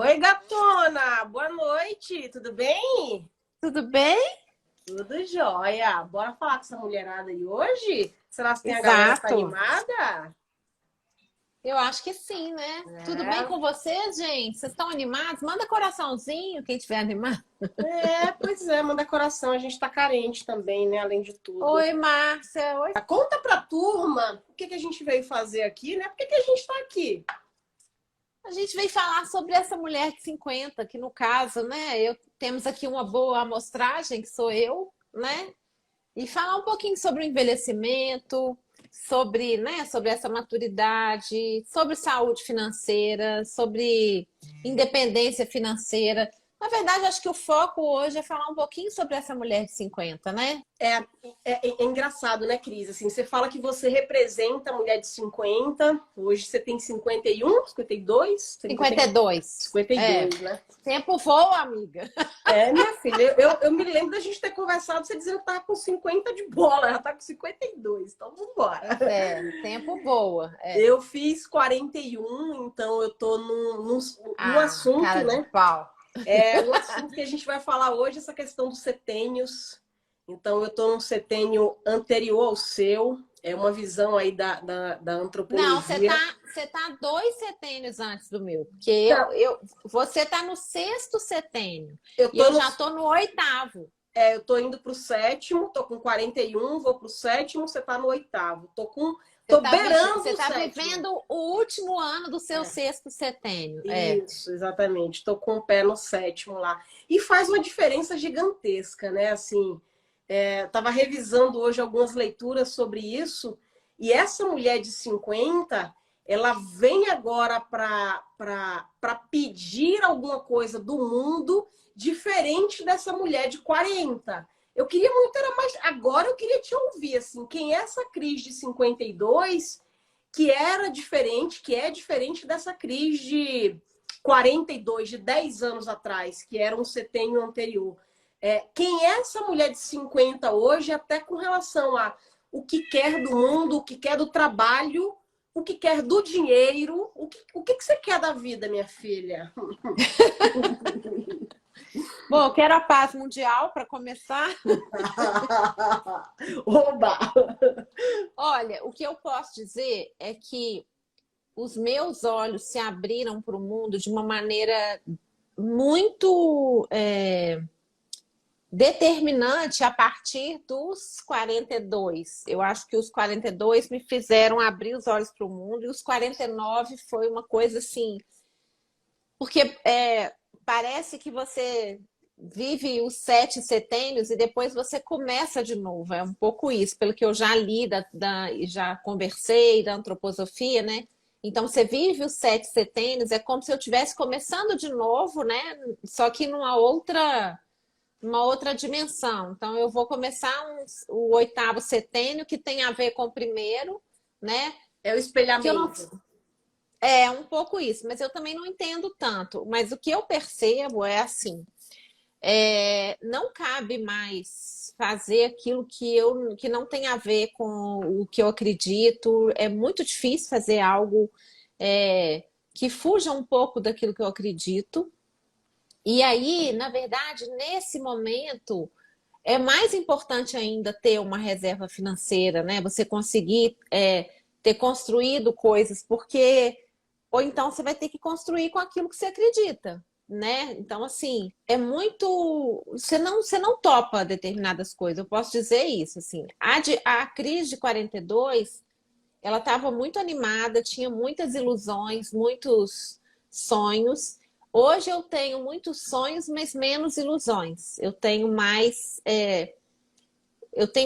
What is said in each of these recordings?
Oi, gatona! Boa noite, tudo bem? Tudo bem? Tudo jóia. Bora falar com essa mulherada aí hoje? Será que tem a galera que tá Exato. animada? Eu acho que sim, né? Tudo bem É, com vocês, gente? Vocês estão animados? Manda coraçãozinho, quem tiver animado. pois é, manda coração. A gente tá carente também, né? Além de tudo. Oi, Márcia. Oi. Conta pra turma o que que a gente veio fazer aqui, né? Por que que a gente tá aqui? A gente veio falar sobre essa mulher de 50, que no caso, né? Temos aqui uma boa amostragem, que sou eu, né? E falar um pouquinho sobre o envelhecimento, sobre, né, sobre essa maturidade, sobre saúde financeira, sobre independência financeira. Na verdade, acho que o foco hoje é falar um pouquinho sobre essa mulher de 50, né? É engraçado, né, Cris? Assim, você fala que você representa a mulher de 50. Hoje você tem 51, 52? 52. 52, né? Tempo voa, amiga. Minha filha, eu me lembro da gente ter conversado, você dizendo que tava com 50 de bola, ela tá com 52, então vambora. Tempo voa. Eu fiz 41, então eu tô no Ah, assunto, cara de né? pau. O assunto que a gente vai falar hoje, essa questão dos setênios. Então, eu tô num setênio anterior ao seu, é uma visão aí da Não, antropologia. você tá 2 setênios antes do meu, porque Não, você tá no sexto setênio eu e tô eu no, já tô no oitavo. eu tô indo pro sétimo, tô com 41, vou pro sétimo, você tá no oitavo. Tô beirando Você o tá sétimo. vivendo o último ano do seu É, sexto setênio. isso, exatamente. Tô com o pé no sétimo lá. E faz uma diferença gigantesca, né? Assim, tava revisando hoje algumas leituras sobre isso, e essa mulher de 50, ela vem agora para pedir alguma coisa do mundo diferente dessa mulher de 40. Eu queria muito, era mais. Agora eu queria te ouvir, assim, quem é essa Cris de 52 que era diferente, que é diferente dessa Cris de 42, de 10 anos atrás, que era um setênio anterior. Quem é essa mulher de 50 hoje, até com relação a o que quer do mundo, o que quer do trabalho, o que quer do dinheiro, o que você quer da vida, minha filha? Bom, eu quero a paz mundial para começar. Oba! Olha, o que eu posso dizer é que os meus olhos se abriram para o mundo de uma maneira muito determinante a partir dos 42. Eu acho que os 42 me fizeram abrir os olhos para o mundo e os 49 foi uma coisa assim, porque parece que você vive os 7 setênios e depois você começa de novo. É um pouco isso, pelo que eu já li e já conversei da antroposofia, né? Então você vive os 7 setênios, é como se eu estivesse começando de novo, né? Só que numa outra dimensão. Então, eu vou começar o oitavo setênio, que tem a ver com o primeiro, né? É o Que eu não. espelhamento. É um pouco isso, mas eu também não entendo tanto. Mas o que eu percebo é assim: não cabe mais fazer aquilo que não tem a ver com o que eu acredito. É muito difícil fazer algo que fuja um pouco daquilo que eu acredito. E aí, na verdade, nesse momento, é mais importante ainda ter uma reserva financeira, né? Você conseguir ter construído coisas, porque ou então você vai ter que construir com aquilo que você acredita, né? Então, assim, é muito. Você não topa determinadas coisas. Eu posso dizer isso, assim. A crise de 42, ela estava muito animada, tinha muitas ilusões, muitos sonhos. Hoje eu tenho muitos sonhos, mas menos ilusões. Eu tenho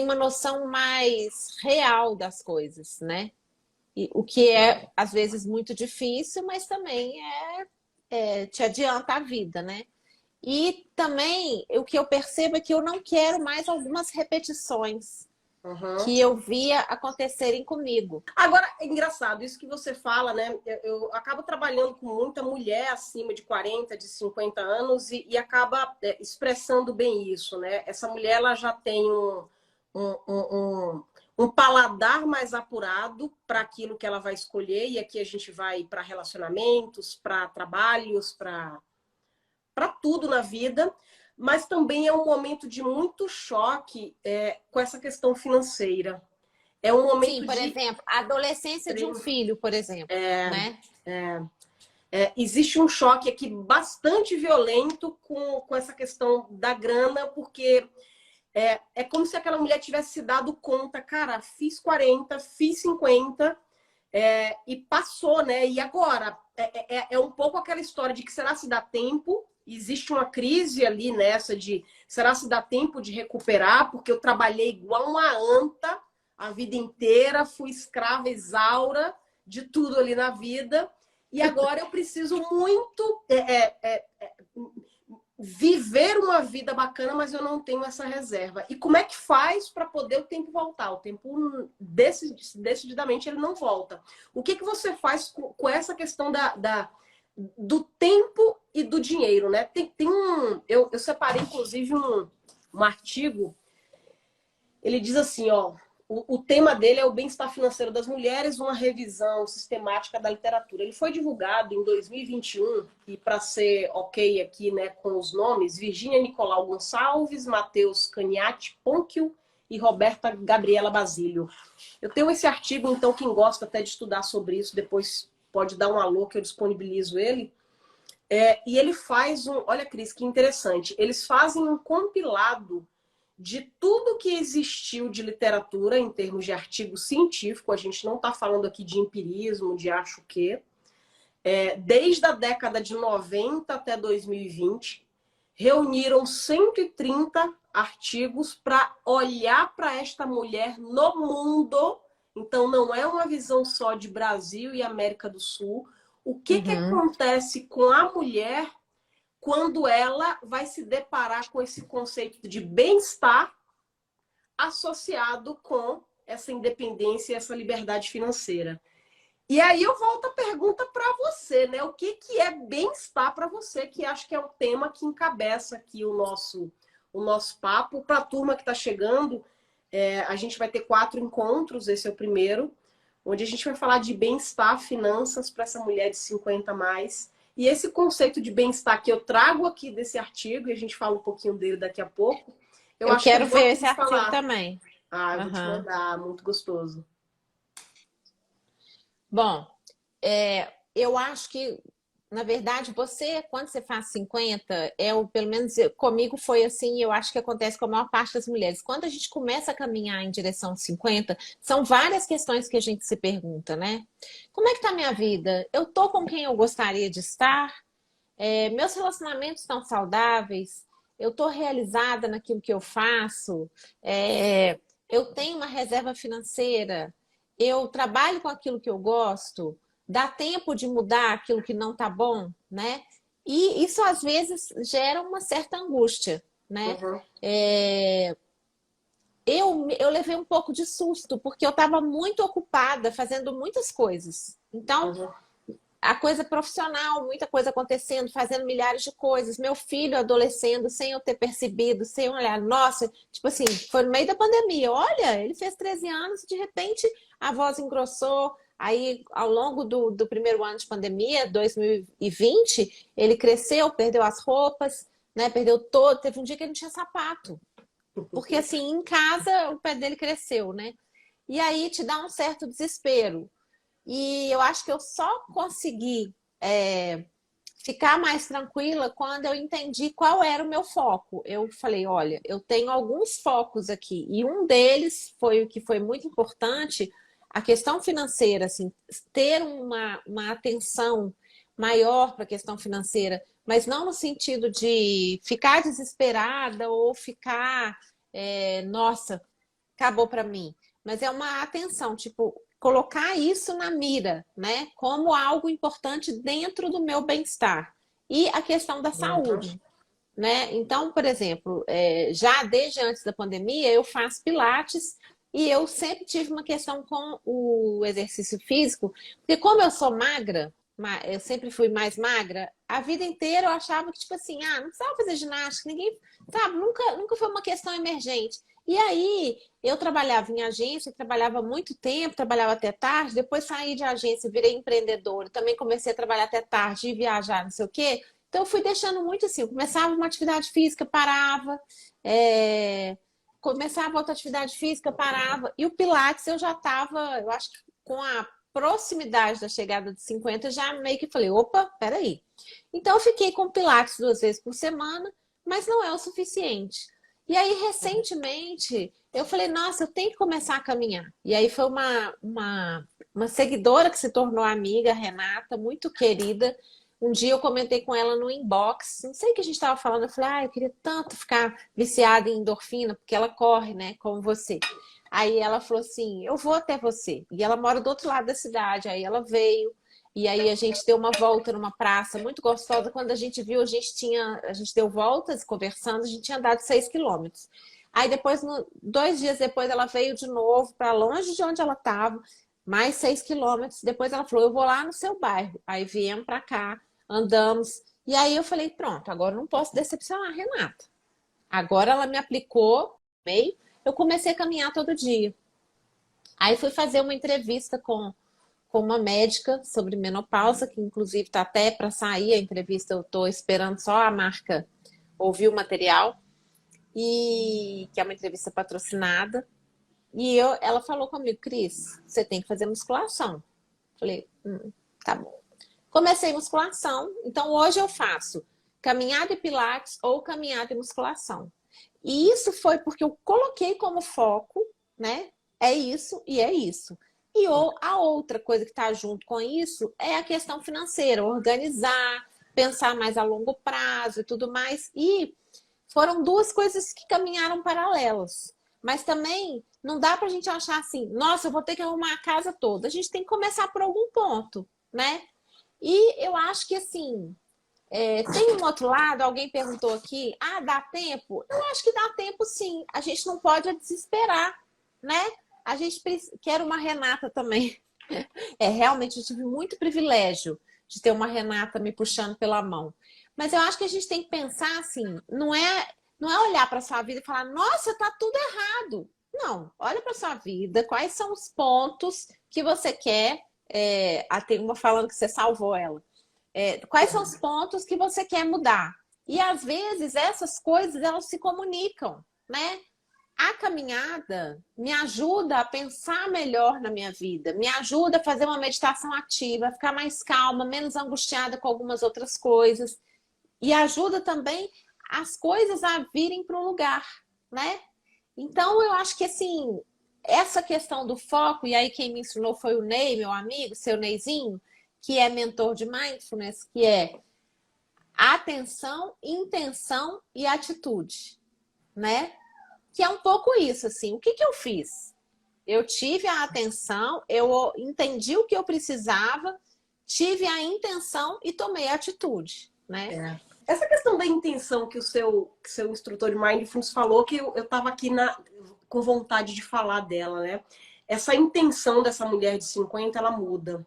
uma noção mais real das coisas, né? E, o que é às vezes muito difícil, mas também te adianta a vida, né? E também o que eu percebo é que eu não quero mais algumas repetições Uhum. que eu via acontecerem comigo. Agora, é engraçado, isso que você fala, né? Eu acabo trabalhando com muita mulher acima de 40, de 50 anos e acaba expressando bem isso, né? Essa mulher, ela já tem um, um, um paladar mais apurado para aquilo que ela vai escolher, e aqui a gente vai para relacionamentos, para trabalhos, para tudo na vida, mas também é um momento de muito choque com essa questão financeira. É um Sim, momento por de exemplo, a adolescência de um extremo. filho, por exemplo, né? Existe um choque aqui bastante violento com essa questão da grana, porque é como se aquela mulher tivesse se dado conta, cara, fiz 40, fiz 50, e passou, né? E agora? É um pouco aquela história de que será se dá tempo? Existe uma crise ali nessa de será se dá tempo de recuperar? Porque eu trabalhei igual uma anta a vida inteira, fui escrava exaura de tudo ali na vida, e agora eu preciso muito viver uma vida bacana, mas eu não tenho essa reserva. E como é que faz para poder o tempo voltar? O tempo, decididamente, ele não volta. O que você faz com essa questão do tempo e do dinheiro, né? Eu separei, inclusive, um artigo. Ele diz assim, ó, o tema dele é o bem-estar financeiro das mulheres, uma revisão sistemática da literatura. Ele foi divulgado em 2021, e para ser ok aqui, né, com os nomes, Virgínia Nicolau Gonçalves, Matheus Caniati Ponquil e Roberta Gabriela Basílio. Eu tenho esse artigo, então quem gosta até de estudar sobre isso, depois pode dar um alô que eu disponibilizo ele. E ele faz olha, Cris, que interessante, eles fazem um compilado de tudo que existiu de literatura em termos de artigo científico. A gente não está falando aqui de empirismo, de acho que, desde a década de 90 até 2020, reuniram 130 artigos para olhar para esta mulher no mundo. Então, não é uma visão só de Brasil e América do Sul. O que acontece com a mulher quando ela vai se deparar com esse conceito de bem-estar associado com essa independência e essa liberdade financeira. E aí eu volto a pergunta para você, né? O que é bem-estar para você, que acho que é o tema que encabeça aqui o nosso papo. Para a turma que está chegando, a gente vai ter 4 encontros, esse é o primeiro, onde a gente vai falar de bem-estar, finanças para essa mulher de 50 a mais. E esse conceito de bem-estar que eu trago aqui desse artigo, e a gente fala um pouquinho dele daqui a pouco, eu acho quero que é bom ver esse artigo falar. também. Eu vou te mandar, muito gostoso. Bom, eu acho que, na verdade, quando você faz 50, pelo menos comigo foi assim, eu acho que acontece com a maior parte das mulheres. Quando a gente começa a caminhar em direção aos 50, são várias questões que a gente se pergunta, né? Como é que tá a minha vida? Eu tô com quem eu gostaria de estar? Meus relacionamentos estão saudáveis? Eu tô realizada naquilo que eu faço? Eu tenho uma reserva financeira? Eu trabalho com aquilo que eu gosto? Dá tempo de mudar aquilo que não tá bom, né? E isso às vezes gera uma certa angústia, né? Eu levei um pouco de susto, porque eu estava muito ocupada fazendo muitas coisas. Então, a coisa profissional, muita coisa acontecendo, fazendo milhares de coisas. Meu filho adolescendo, sem eu ter percebido, sem olhar. Nossa, tipo assim, foi no meio da pandemia. Olha, ele fez 13 anos e de repente a voz engrossou. Aí, ao longo do primeiro ano de pandemia, 2020, ele cresceu, perdeu as roupas, né? Perdeu todo. Teve um dia que ele não tinha sapato. Porque, assim, em casa o pé dele cresceu, né? E aí te dá um certo desespero. E eu acho que eu só consegui ficar mais tranquila quando eu entendi qual era o meu foco. Eu falei, olha, eu tenho alguns focos aqui. E um deles foi o que foi muito importante, a questão financeira, assim, ter uma atenção maior para a questão financeira, mas não no sentido de ficar desesperada ou ficar, nossa, acabou para mim. Mas é uma atenção, tipo, colocar isso na mira, né? Como algo importante dentro do meu bem-estar. E a questão da saúde, né? Então, por exemplo, já desde antes da pandemia, eu faço pilates e eu sempre tive uma questão com o exercício físico, porque como eu sou magra, eu sempre fui mais magra, a vida inteira eu achava que, tipo assim, não precisava fazer ginástica, ninguém, sabe, nunca foi uma questão emergente. E aí, eu trabalhava em agência, trabalhava muito tempo, trabalhava até tarde, depois saí de agência, virei empreendedora, também comecei a trabalhar até tarde e viajar, não sei o quê. Então, eu fui deixando muito assim, eu começava uma atividade física, parava, é, começava outra atividade física, parava, e o Pilates eu já estava, eu acho que com a proximidade da chegada de 50, já meio que falei, opa, peraí. Então, eu fiquei com Pilates 2 vezes por semana, mas não é o suficiente. E aí, recentemente, eu falei, nossa, eu tenho que começar a caminhar. E aí foi uma seguidora que se tornou amiga, Renata, muito querida. Um dia eu comentei com ela no inbox, não sei o que a gente estava falando, eu falei, ah, eu queria tanto ficar viciada em endorfina, porque ela corre, né, como você. Aí ela falou assim, eu vou até você. E ela mora do outro lado da cidade, aí ela veio. E aí a gente deu uma volta numa praça muito gostosa. Quando a gente viu, a gente deu voltas conversando, a gente tinha andado 6 km. Aí depois, 2 dias depois, ela veio de novo para longe de onde ela estava, mais 6 km. Depois ela falou, eu vou lá no seu bairro. Aí viemos para cá, andamos. E aí eu falei, pronto, agora eu não posso decepcionar a Renata. Agora ela me aplicou, meio, eu comecei a caminhar todo dia. Aí fui fazer uma entrevista com uma médica sobre menopausa, que inclusive está até para sair a entrevista, eu estou esperando só a marca ouvir o material, e que é uma entrevista patrocinada. E ela falou comigo, Cris, você tem que fazer musculação. Falei, tá bom. Comecei musculação, então hoje eu faço caminhada e pilates ou caminhada e musculação. E isso foi porque eu coloquei como foco, né? É isso e é isso. E a outra coisa que está junto com isso é a questão financeira, organizar, pensar mais a longo prazo e tudo mais. E foram duas coisas que caminharam paralelas. Mas também não dá para a gente achar assim, nossa, eu vou ter que arrumar a casa toda. A gente tem que começar por algum ponto, né? E eu acho que assim, tem um outro lado, alguém perguntou aqui, ah, dá tempo? Eu acho que dá tempo sim. A gente não pode desesperar, né? A gente quer uma Renata também. Realmente eu tive muito privilégio de ter uma Renata me puxando pela mão. Mas eu acho que a gente tem que pensar assim, não é olhar para sua vida e falar, nossa, tá tudo errado. Não, olha para sua vida, quais são os pontos que você quer. Tem uma falando que você salvou ela. Quais são os pontos que você quer mudar? E às vezes essas coisas elas se comunicam, né? A caminhada me ajuda a pensar melhor na minha vida, me ajuda a fazer uma meditação ativa, a ficar mais calma, menos angustiada com algumas outras coisas. E ajuda também as coisas a virem para o lugar, né? Então, eu acho que, assim, essa questão do foco, e aí quem me ensinou foi o Ney, meu amigo, seu Neizinho, que é mentor de mindfulness, que é atenção, intenção e atitude, né? Que é um pouco isso, assim. O que que eu fiz? Eu tive a atenção, eu entendi o que eu precisava, tive a intenção e tomei a atitude, né? Essa questão da intenção que que seu instrutor de Mindfulness falou, que eu estava aqui com vontade de falar dela, né? Essa intenção dessa mulher de 50, ela muda.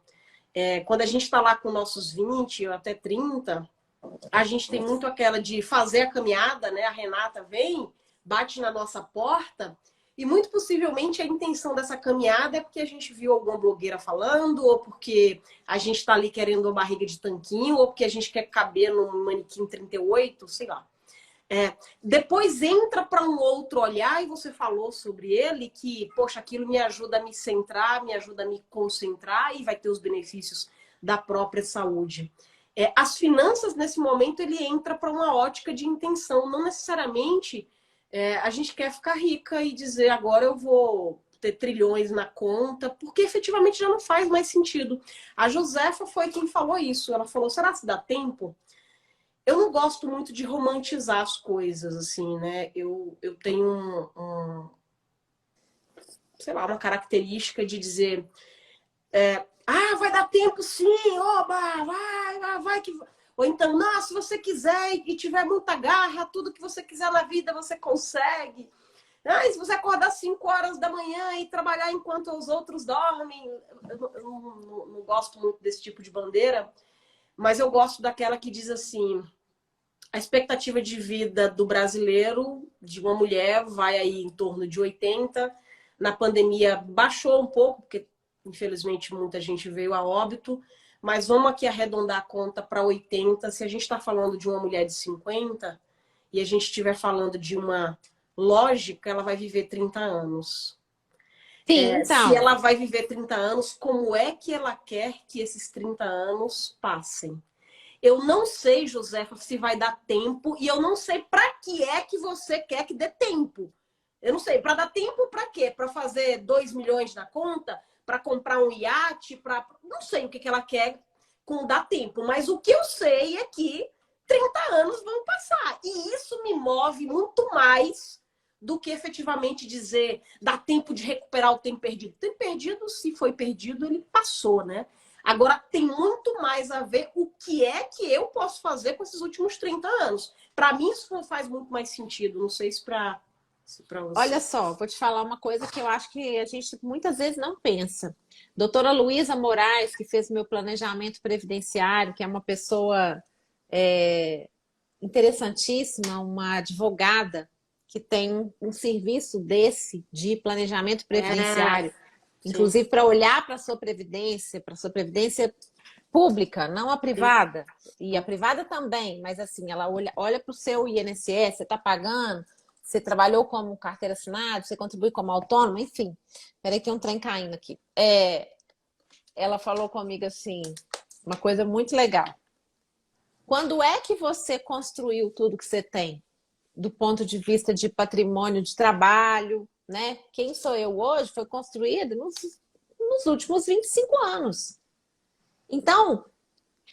Quando a gente está lá com nossos 20 ou até 30, a gente tem muito aquela de fazer a caminhada, né? A Renata vem, bate na nossa porta e muito possivelmente a intenção dessa caminhada é porque a gente viu alguma blogueira falando, ou porque a gente está ali querendo uma barriga de tanquinho, ou porque a gente quer caber num manequim 38, sei lá. Depois entra para um outro olhar, e você falou sobre ele, que, poxa, aquilo me ajuda a me centrar, me ajuda a me concentrar e vai ter os benefícios da própria saúde. As finanças, nesse momento, ele entra para uma ótica de intenção, não necessariamente a gente quer ficar rica e dizer agora eu vou ter trilhões na conta, porque efetivamente já não faz mais sentido. A Josefa foi quem falou isso. Ela falou, será que dá tempo? Eu não gosto muito de romantizar as coisas, assim, né? Eu tenho sei lá, uma característica de dizer vai dar tempo sim, oba, vai que... Ou então, não, se você quiser e tiver muita garra, tudo que você quiser na vida você consegue. Se você acordar 5 horas da manhã e trabalhar enquanto os outros dormem, eu não gosto muito desse tipo de bandeira, mas eu gosto daquela que diz assim, A expectativa de vida do brasileiro, de uma mulher, vai aí em torno de 80. Na pandemia baixou um pouco, porque infelizmente muita gente veio a óbito, mas vamos aqui arredondar a conta para 80. Se a gente está falando de uma mulher de 50 e a gente estiver falando de uma lógica, ela vai viver 30 anos. Sim, Se então. ela vai viver 30 anos, como é que ela quer que esses 30 anos passem? Eu não sei, Josefa, se vai dar tempo, e eu não sei para que é que você quer que dê tempo. Eu não sei, para dar tempo para quê? Para fazer 2 milhões na conta? Para comprar um iate? Não sei o que ela quer com dar tempo, mas o que eu sei é que 30 anos vão passar. E isso me move muito mais do que efetivamente dizer dá tempo de recuperar o tempo perdido. O tempo perdido, se foi perdido, ele passou, né? Agora, tem muito mais a ver o que é que eu posso fazer com esses últimos 30 anos. Para mim, isso faz muito mais sentido. Não sei se para você. Olha só, vou te falar uma coisa que eu acho que a gente muitas vezes não pensa. Doutora Luísa Moraes, que fez meu planejamento previdenciário, que é uma pessoa interessantíssima, uma advogada que tem um serviço desse de planejamento previdenciário, inclusive para olhar para a sua previdência pública, não a privada. E a privada também, mas assim, ela olha para o seu INSS, você está pagando, você trabalhou como carteira assinada, você contribui como autônomo, enfim. Peraí que tem um trem caindo aqui. Ela falou comigo assim, uma coisa muito legal. Quando é que você construiu tudo que você tem? Do ponto de vista de patrimônio de trabalho, né? Quem sou eu hoje foi construído nos últimos 25 anos. Então,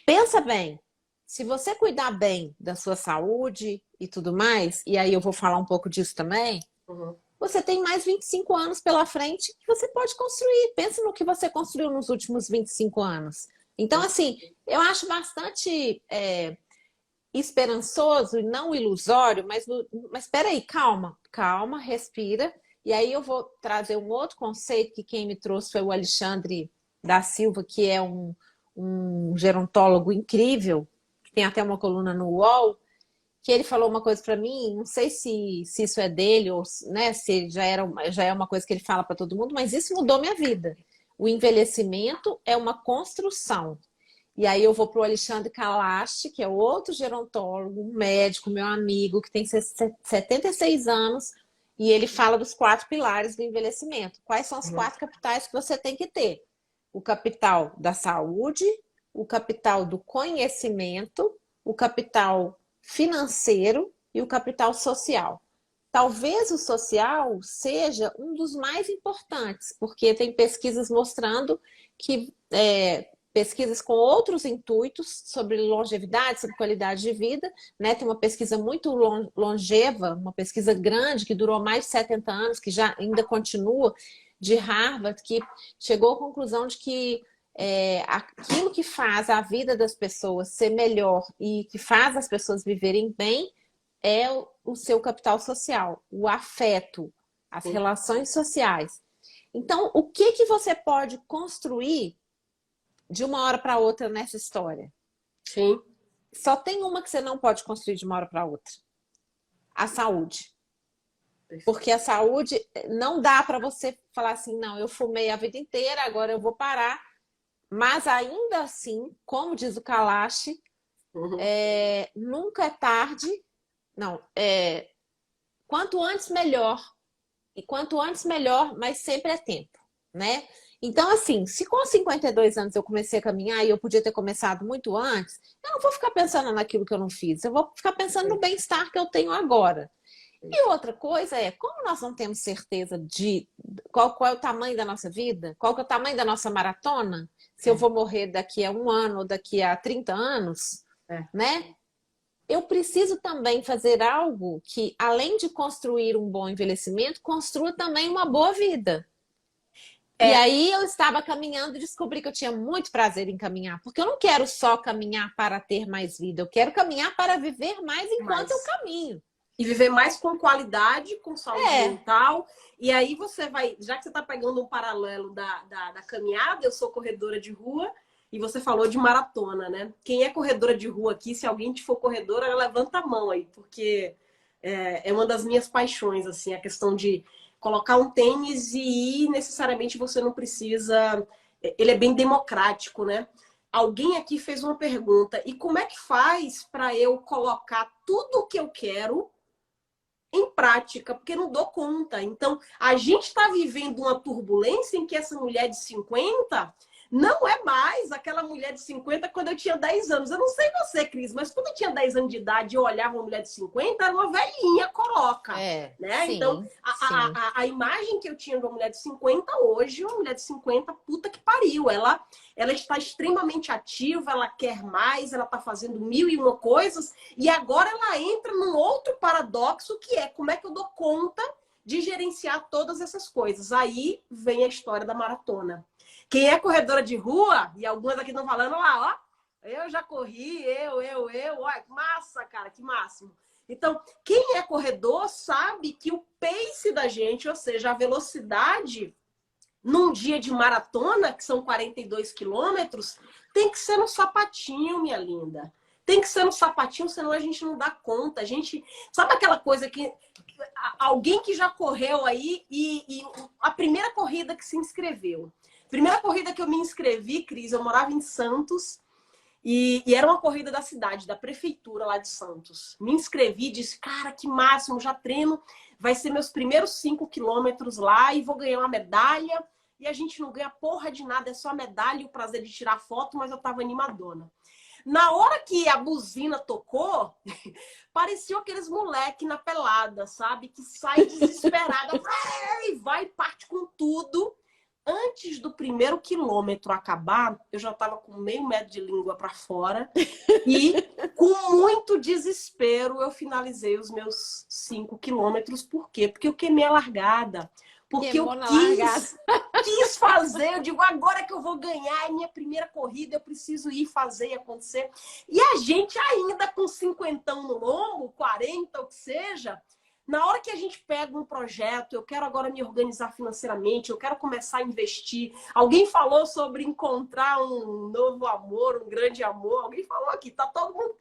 pensa bem, se você cuidar bem da sua saúde e tudo mais, e aí eu vou falar um pouco disso também, você tem mais 25 anos pela frente que você pode construir. Pensa no que você construiu nos últimos 25 anos. Então, assim, eu acho bastante esperançoso e não ilusório, mas espera aí, calma, respira. E aí eu vou trazer um outro conceito que quem me trouxe foi o Alexandre da Silva, que é um gerontólogo incrível, que tem até uma coluna no UOL, que ele falou uma coisa para mim, não sei se isso é dele ou né, se já é uma coisa que ele fala para todo mundo, mas isso mudou minha vida. O envelhecimento é uma construção. E aí eu vou para o Alexandre Kalash, que é outro gerontólogo, um médico, meu amigo, que tem 76 anos, e ele fala dos 4 pilares do envelhecimento. Quais são os 4 capitais que você tem que ter? O capital da saúde, o capital do conhecimento, o capital financeiro e o capital social. Talvez o social seja um dos mais importantes, porque tem pesquisas mostrando que pesquisas com outros intuitos sobre longevidade, sobre qualidade de vida, né? Tem uma pesquisa muito longeva, uma pesquisa grande que durou mais de 70 anos, que já ainda continua, de Harvard, que chegou à conclusão de que aquilo que faz a vida das pessoas ser melhor e que faz as pessoas viverem bem é o seu capital social, o afeto, as relações sociais. Então, o que você pode construir de uma hora para outra nessa história? Sim. Só tem uma que você não pode construir de uma hora para outra: a saúde. Porque a saúde não dá para você falar assim, não, eu fumei a vida inteira, agora eu vou parar. Mas ainda assim, como diz o Kalash, nunca é tarde. Não, quanto antes melhor. E quanto antes melhor, mas sempre é tempo, né? Então, assim, se com 52 anos eu comecei a caminhar e eu podia ter começado muito antes, eu não vou ficar pensando naquilo que eu não fiz, eu vou ficar pensando no bem-estar que eu tenho agora. E outra coisa é, como nós não temos certeza de qual é o tamanho da nossa vida, qual que é o tamanho da nossa maratona, se eu vou morrer daqui a 1 ano ou daqui a 30 anos, né? Eu preciso também fazer algo que, além de construir um bom envelhecimento, construa também uma boa vida. E aí eu estava caminhando e descobri que eu tinha muito prazer em caminhar, porque eu não quero só caminhar para ter mais vida, eu quero caminhar para viver mais enquanto eu caminho. E viver mais com qualidade, com saúde mental. E aí você vai, já que você está pegando um paralelo da caminhada, eu sou corredora de rua, E você falou de maratona, né? Quem é corredora de rua aqui, se alguém te for corredora, levanta a mão aí, porque é uma das minhas paixões, assim, a questão de colocar um tênis e ir, necessariamente você não precisa. Ele é bem democrático, né? Alguém aqui fez uma pergunta, e como é que faz para eu colocar tudo o que eu quero em prática, porque não dou conta. Então, a gente está vivendo uma turbulência em que essa mulher de 50 não é mais aquela mulher de 50 quando eu tinha 10 anos. Eu não sei você, Cris, mas quando eu tinha 10 anos de idade e eu olhava uma mulher de 50, era uma velhinha coroca. Né? Sim, Então, sim. a imagem que eu tinha de uma mulher de 50 hoje, uma mulher de 50, puta que pariu. Ela está extremamente ativa, ela quer mais, ela está fazendo mil e uma coisas, e agora ela entra num outro paradoxo que é como é que eu dou conta de gerenciar todas essas coisas. Aí vem a história da maratona. Quem é corredora de rua, e algumas aqui estão falando lá, ó, eu já corri, olha, que massa, cara, que máximo. Então, quem é corredor sabe que o pace da gente, ou seja, a velocidade num dia de maratona, que são 42 quilômetros, tem que ser no sapatinho, minha linda. Tem que ser no sapatinho, senão a gente não dá conta. A gente, sabe aquela coisa que alguém que já correu aí e a primeira corrida que se inscreveu. Primeira corrida que eu me inscrevi, Cris, eu morava em Santos e era uma corrida da cidade, da prefeitura lá de Santos. Me inscrevi, disse, cara, que máximo, já treino, vai ser meus primeiros 5 quilômetros lá e vou ganhar uma medalha. E a gente não ganha porra de nada, é só a medalha e o prazer de tirar foto, mas eu tava animadona. Na hora que a buzina tocou, parecia aqueles moleque na pelada, sabe? Que sai desesperada, vai e parte com tudo. Antes do primeiro quilômetro acabar, eu já estava com meio metro de língua para fora e com muito desespero eu finalizei os meus 5 quilômetros. Por quê? Porque eu queimei a largada. Porque eu quis fazer, eu digo, agora que eu vou ganhar, é minha primeira corrida, eu preciso ir fazer e acontecer. E a gente ainda com 50 no lombo, 40, o que seja, na hora que a gente pega um projeto, eu quero agora me organizar financeiramente, eu quero começar a investir. Alguém falou sobre encontrar um novo amor, um grande amor. Alguém falou aqui, tá todo mundo...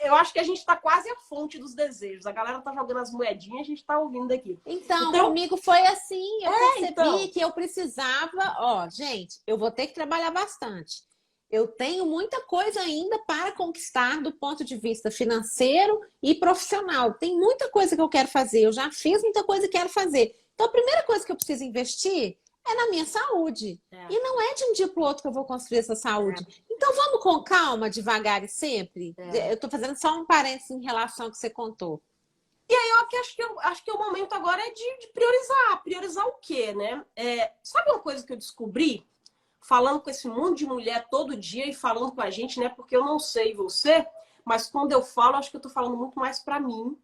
Eu acho que a gente está quase a fonte dos desejos. A galera tá jogando as moedinhas, a gente está ouvindo aqui. Então, comigo foi assim. Eu percebi que eu precisava... Ó, gente, eu vou ter que trabalhar bastante. Eu tenho muita coisa ainda para conquistar do ponto de vista financeiro e profissional. Tem muita coisa que eu quero fazer. Eu já fiz muita coisa que quero fazer. Então, a primeira coisa que eu preciso investir é na minha saúde. E não é de um dia para o outro que eu vou construir essa saúde. Então, vamos com calma, devagar e sempre. Eu estou fazendo só um parênteses em relação ao que você contou. E aí, acho que o momento agora é de priorizar. Priorizar o quê, né? Sabe uma coisa que eu descobri? Falando com esse monte de mulher todo dia e falando com a gente, né? Porque eu não sei você, mas quando eu falo, acho que eu tô falando muito mais para mim.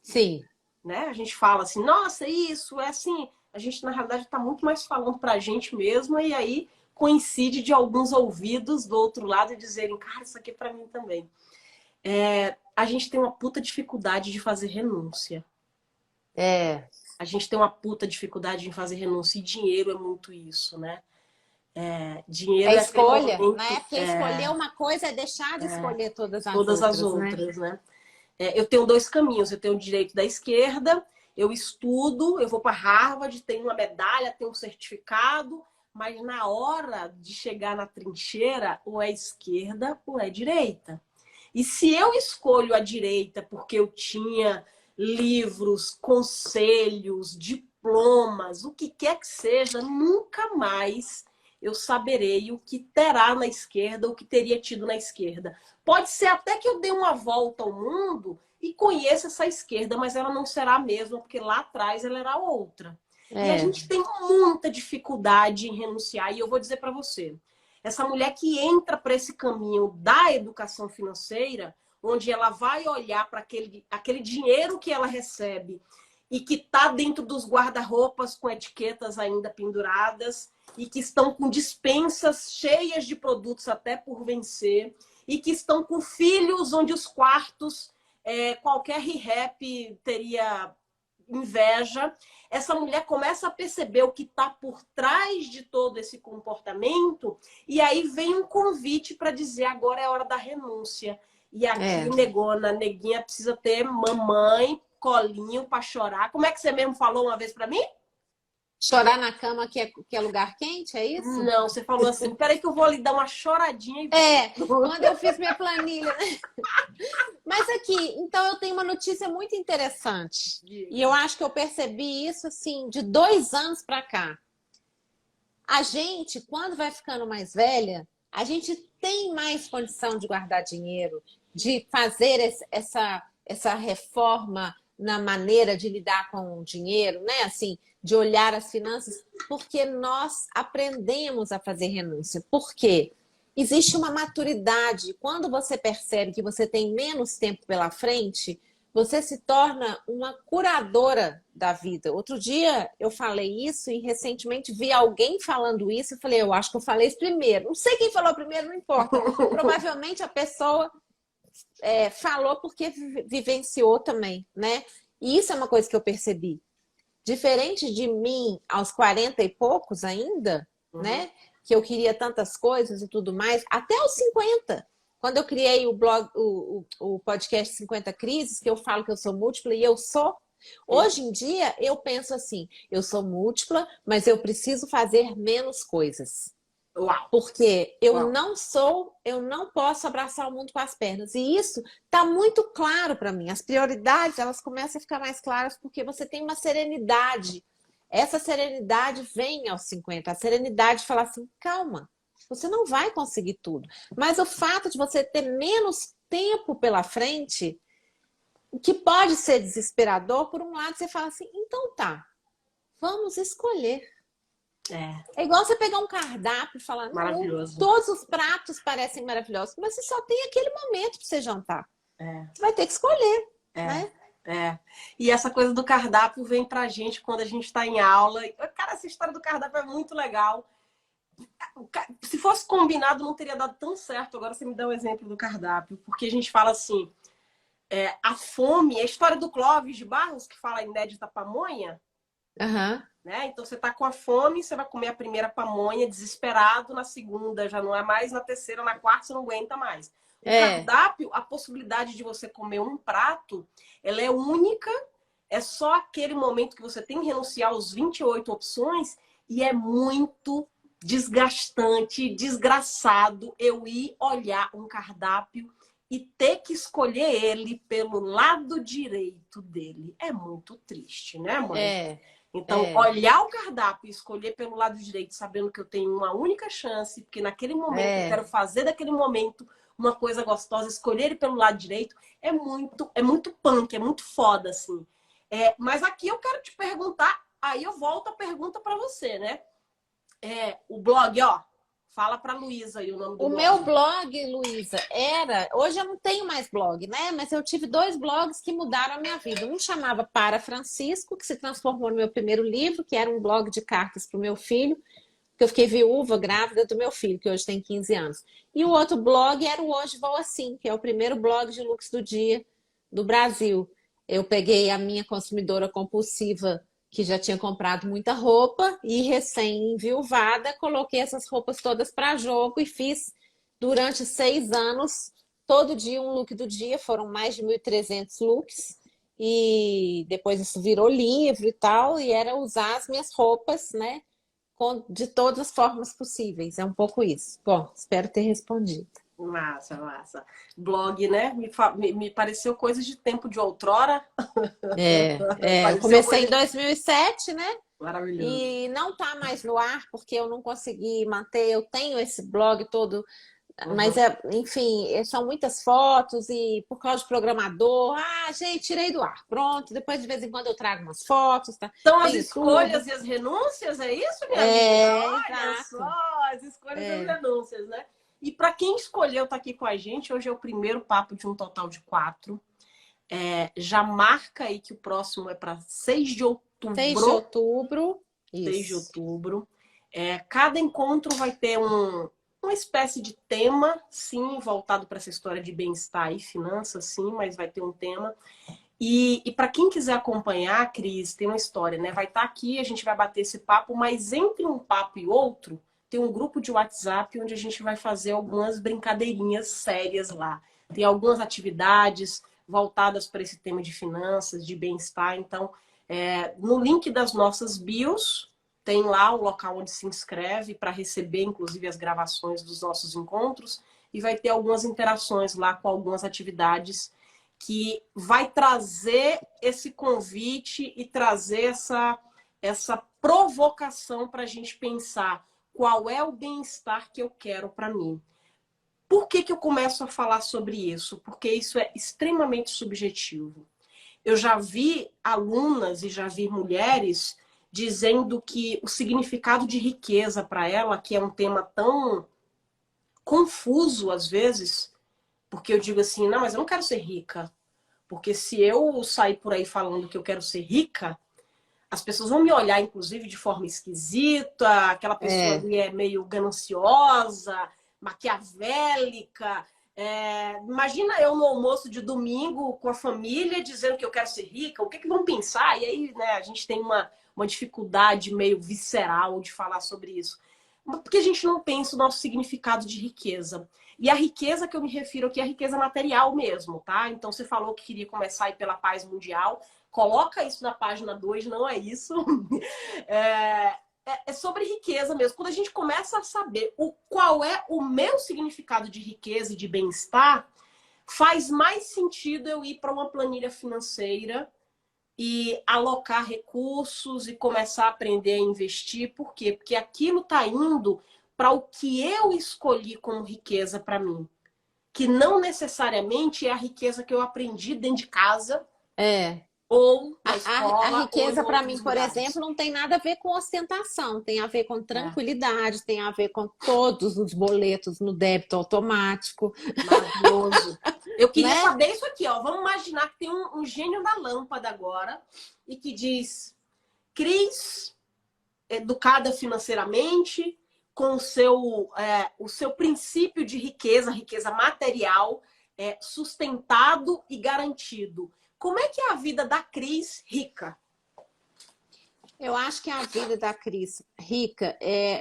Sim. Né? A gente fala assim, nossa, isso é assim. A gente, na realidade, tá muito mais falando pra gente mesmo, e aí coincide de alguns ouvidos do outro lado e dizerem, cara, isso aqui é pra mim também. A gente tem uma puta dificuldade de fazer renúncia. A gente tem uma puta dificuldade em fazer renúncia, e dinheiro é muito isso, né? Dinheiro é escolha, né? Porque escolher uma coisa é deixar de escolher todas as outras, né? Eu tenho 2 caminhos. Eu tenho o direito da esquerda, eu estudo, eu vou para Harvard, tenho uma medalha, tenho um certificado, mas na hora de chegar na trincheira, ou é esquerda ou é direita. E se eu escolho a direita porque eu tinha livros, conselhos, diplomas, o que quer que seja, nunca mais eu saberei o que terá na esquerda, o que teria tido na esquerda. Pode ser até que eu dê uma volta ao mundo e conheça essa esquerda, mas ela não será a mesma, porque lá atrás ela era outra. E a gente tem muita dificuldade em renunciar. E eu vou dizer para você, essa mulher que entra para esse caminho da educação financeira, onde ela vai olhar para aquele dinheiro que ela recebe e que está dentro dos guarda-roupas com etiquetas ainda penduradas, e que estão com dispensas cheias de produtos até por vencer, e que estão com filhos onde os quartos, qualquer re-rap teria inveja, essa mulher começa a perceber o que está por trás de todo esse comportamento, e aí vem um convite para dizer, agora é a hora da renúncia. E aqui, negona, neguinha, precisa ter mamãe, colinho para chorar. Como é que você mesmo falou uma vez para mim? Chorar na cama que é lugar quente, é isso? Não, você falou assim, peraí que eu vou ali dar uma choradinha e quando eu fiz minha planilha, né? Mas aqui, então eu tenho uma notícia muito interessante. E eu acho que eu percebi isso, assim, de 2 anos para cá. A gente, quando vai ficando mais velha, a gente tem mais condição de guardar dinheiro, de fazer essa reforma na maneira de lidar com o dinheiro, né? Assim, de olhar as finanças, porque nós aprendemos a fazer renúncia. Por quê? Existe uma maturidade. Quando você percebe que você tem menos tempo pela frente, você se torna uma curadora da vida. Outro dia eu falei isso e recentemente vi alguém falando isso e falei, eu acho que eu falei isso primeiro. Não sei quem falou primeiro, não importa. Provavelmente a pessoa falou porque vivenciou também, né? E isso é uma coisa que eu percebi. Diferente de mim aos 40 e poucos ainda, né? Que eu queria tantas coisas e tudo mais, até aos 50. Quando eu criei o blog, o podcast 50 Crises, que eu falo que eu sou múltipla e eu sou. Hoje em dia, eu penso assim, eu sou múltipla, mas eu preciso fazer menos coisas. Uau. Porque eu não posso abraçar o mundo com as pernas. E isso está muito claro para mim. As prioridades, elas começam a ficar mais claras porque você tem uma serenidade. Essa serenidade vem aos 50. A serenidade de falar assim, calma, você não vai conseguir tudo. Mas o fato de você ter menos tempo pela frente, que pode ser desesperador, por um lado você fala assim, então tá, vamos escolher. É igual você pegar um cardápio e falar, maravilhoso. Todos os pratos parecem maravilhosos, mas você só tem aquele momento para você jantar. Você vai ter que escolher, né? E essa coisa do cardápio vem pra gente quando a gente está em aula. Cara, essa história do cardápio é muito legal. Se fosse combinado, não teria dado tão certo. Agora você me dá um exemplo do cardápio. Porque a gente fala assim, a fome, a história do Clóvis de Barros, que fala inédita pamonha. Né? Então você tá com a fome, você vai comer a primeira pamonha, desesperado, na segunda já não é mais, na terceira, na quarta você não aguenta mais. O cardápio, a possibilidade de você comer um prato, ela é única, é só aquele momento que você tem que renunciar aos 28 opções e é muito desgastante, desgraçado eu ir olhar um cardápio e ter que escolher ele pelo lado direito dele. É muito triste, né, mãe? Então, olhar o cardápio e escolher pelo lado direito, sabendo que eu tenho uma única chance, porque naquele momento eu quero fazer daquele momento uma coisa gostosa, escolher ele pelo lado direito, é muito punk, é muito foda, assim. Mas aqui eu quero te perguntar, aí eu volto a pergunta para você, né? O blog, ó, fala para Luísa aí o nome do blog. O meu blog, Luísa, hoje eu não tenho mais blog, né? Mas eu tive 2 blogs que mudaram a minha vida. Um chamava Para Francisco, que se transformou no meu primeiro livro, que era um blog de cartas para o meu filho, que eu fiquei viúva, grávida do meu filho, que hoje tem 15 anos. E o outro blog era o Hoje Vou Assim, que é o primeiro blog de looks do dia do Brasil. Eu peguei a minha consumidora compulsiva, que já tinha comprado muita roupa, e recém-enviuvada, coloquei essas roupas todas para jogo e fiz durante 6 anos, todo dia um look do dia, foram mais de 1.300 looks, e depois isso virou livro e tal, e era usar as minhas roupas, né? De todas as formas possíveis. É um pouco isso. Bom, espero ter respondido. Massa, massa. Blog, né? Me pareceu coisas de tempo de outrora. Eu comecei em 2007, né? Maravilhoso. E não tá mais no ar, porque eu não consegui manter. Eu tenho esse blog todo, mas enfim, são muitas fotos e por causa de programador, gente, tirei do ar. Pronto, depois de vez em quando eu trago umas fotos, tá? São as escolhas e as renúncias, é isso, minha amiga? Olha exato. só, as escolhas e as renúncias, né? E para quem escolheu estar aqui com a gente, hoje é o primeiro papo de um total de 4. Já marca aí que o próximo é para 6 de outubro. 6 de outubro. 6 de outubro. Cada encontro vai ter uma espécie de tema, sim, voltado para essa história de bem-estar e finanças, sim, mas vai ter um tema. E para quem quiser acompanhar, Cris, tem uma história, né? Vai estar aqui, a gente vai bater esse papo, mas entre um papo e outro, tem um grupo de WhatsApp onde a gente vai fazer algumas brincadeirinhas sérias lá. Tem algumas atividades voltadas para esse tema de finanças, de bem-estar. Então, no link das nossas bios, tem lá o local onde se inscreve para receber, inclusive, as gravações dos nossos encontros. E vai ter algumas interações lá com algumas atividades que vai trazer esse convite e trazer essa provocação para a gente pensar qual é o bem-estar que eu quero para mim. Por que eu começo a falar sobre isso? Porque isso é extremamente subjetivo. Eu já vi alunas e já vi mulheres dizendo que o significado de riqueza para ela, que é um tema tão confuso às vezes, porque eu digo assim, não, mas eu não quero ser rica. Porque se eu sair por aí falando que eu quero ser rica, as pessoas vão me olhar, inclusive, de forma esquisita, aquela pessoa ali é meio gananciosa, maquiavélica. Imagina eu no almoço de domingo com a família dizendo que eu quero ser rica, o que que vão pensar? E aí, né, a gente tem uma dificuldade meio visceral de falar sobre isso. Porque a gente não pensa o nosso significado de riqueza. E a riqueza que eu me refiro aqui é a riqueza material mesmo, tá? Então você falou que queria começar aí pela paz mundial. Coloca isso na página 2, não é isso. É sobre riqueza mesmo. Quando a gente começa a saber qual é o meu significado de riqueza e de bem-estar, faz mais sentido eu ir para uma planilha financeira e alocar recursos e começar a aprender a investir. Por quê? Porque aquilo está indo para o que eu escolhi como riqueza para mim. Que não necessariamente é a riqueza que eu aprendi dentro de casa ou na A escola ou em riqueza, para mim, outros por lugares. exemplo, não tem nada a ver com ostentação, tem a ver com tranquilidade, tem a ver com todos os boletos no débito automático, Maravilhoso. Eu queria né? saber isso aqui, ó. Vamos imaginar que tem um gênio da lâmpada agora e que diz: Cris, educada financeiramente, com o seu princípio de riqueza, riqueza material, sustentado e garantido. Como é que é a vida da Cris rica? Eu acho que a vida da Cris rica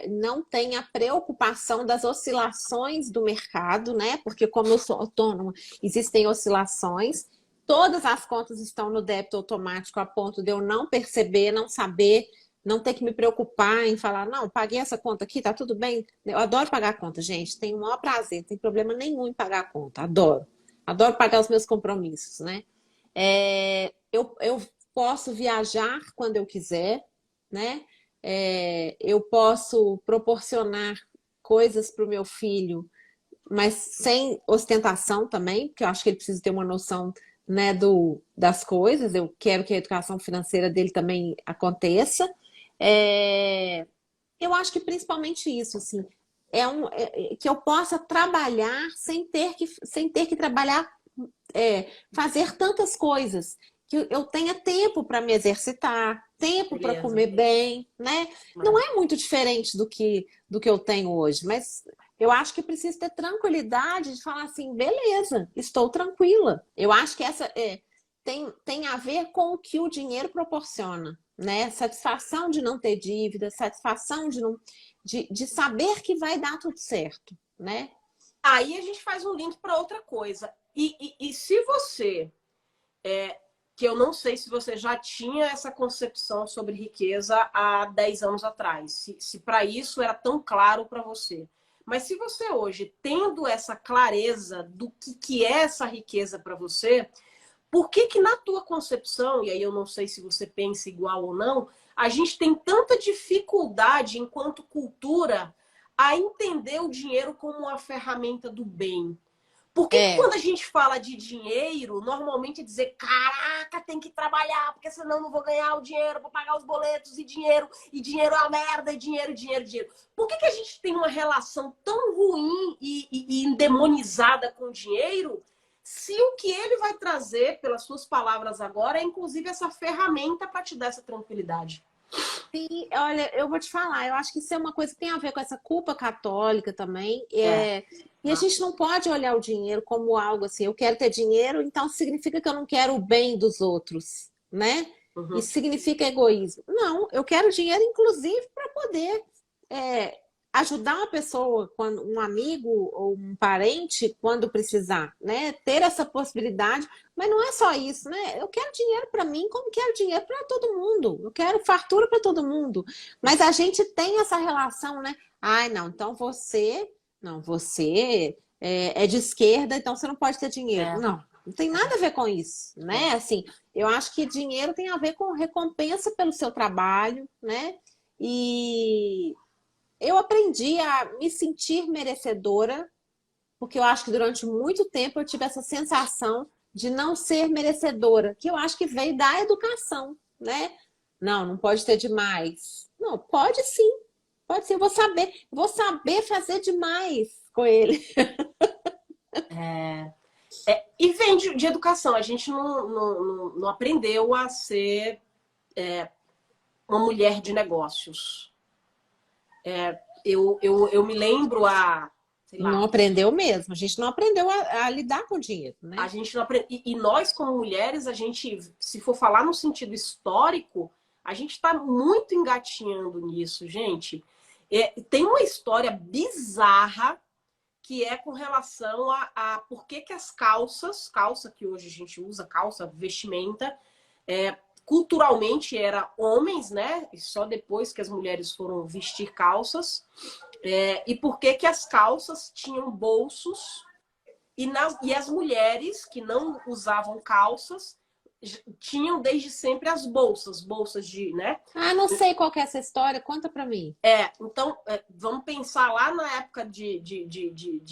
não tem a preocupação das oscilações do mercado, né? Porque como eu sou autônoma, existem oscilações. Todas as contas estão no débito automático a ponto de eu não perceber, não saber, não ter que me preocupar em falar, não, paguei essa conta aqui, tá tudo bem. Eu adoro pagar a conta, gente. Tenho o maior prazer, não tem problema nenhum em pagar a conta. Adoro. Adoro pagar os meus compromissos, né? Eu posso viajar quando eu quiser, né? Eu posso proporcionar coisas para o meu filho, mas sem ostentação também, porque eu acho que ele precisa ter uma noção, né, das coisas. Eu quero que a educação financeira dele também aconteça. Eu acho que principalmente isso, assim, que eu possa trabalhar sem ter que trabalhar, fazer tantas coisas, que eu tenha tempo para me exercitar, tempo para Beleza. comer bem, né? Não é muito diferente do que eu tenho hoje, mas eu acho que preciso ter tranquilidade de falar assim, beleza, estou tranquila. Eu acho que essa tem a ver com o que o dinheiro proporciona, né? Satisfação de não ter dívida, satisfação de saber que vai dar tudo certo, né? Aí a gente faz um link para outra coisa. E se você, que eu não sei se você já tinha essa concepção sobre riqueza há 10 anos atrás, se para isso era tão claro para você. Mas se você hoje, tendo essa clareza do que é essa riqueza para você, por que na tua concepção, e aí eu não sei se você pensa igual ou não, a gente tem tanta dificuldade enquanto cultura a entender o dinheiro como uma ferramenta do bem? Por que quando a gente fala de dinheiro, normalmente é dizer, caraca, tem que trabalhar, porque senão não vou ganhar o dinheiro para pagar os boletos, e dinheiro é uma merda, e dinheiro. Por que a gente tem uma relação tão ruim e endemonizada com o dinheiro, se o que ele vai trazer, pelas suas palavras agora, é inclusive essa ferramenta para te dar essa tranquilidade? Sim, olha, eu vou te falar, eu acho que isso é uma coisa que tem a ver com essa culpa católica também. E a Ah, gente não pode olhar o dinheiro como algo assim, eu quero ter dinheiro, então significa que eu não quero o bem dos outros, né? uhum. Isso significa egoísmo. Não, eu quero dinheiro, inclusive, para poder é, ajudar uma pessoa, quando, um amigo ou um parente, quando precisar, né? Ter essa possibilidade, mas não é só isso, né? Eu quero dinheiro para mim, como quero dinheiro para todo mundo. Eu quero fartura para todo mundo. Mas a gente tem essa relação, né? Ai, não, então você é de esquerda, então você não pode ter dinheiro. É, Não, não tem nada a ver com isso, né? é. Assim, eu acho que dinheiro tem a ver com recompensa pelo seu trabalho, né? E eu aprendi a me sentir merecedora, porque eu acho que durante muito tempo eu tive essa sensação de não ser merecedora, que eu acho que veio da educação, né? Não, não pode ter demais. Não, pode sim, pode sim. Eu vou saber fazer demais com ele. E vem de educação. A gente não aprendeu a ser uma mulher de negócios. Eu me lembro sei Não lá, aprendeu mesmo. A gente não aprendeu a lidar com o dinheiro, a né? gente não aprende. E nós, como mulheres, a gente, se for falar no sentido histórico, a gente está muito engatinhando nisso, gente. Tem uma história bizarra que é com relação a por que as calça que hoje a gente usa, calça, vestimenta, culturalmente era homens, né? E só depois que as mulheres foram vestir calças. E por que as calças tinham bolsos e as mulheres que não usavam calças tinham desde sempre as bolsas de, né? Ah, não sei qual que é essa história, conta pra mim. Então, vamos pensar lá na época de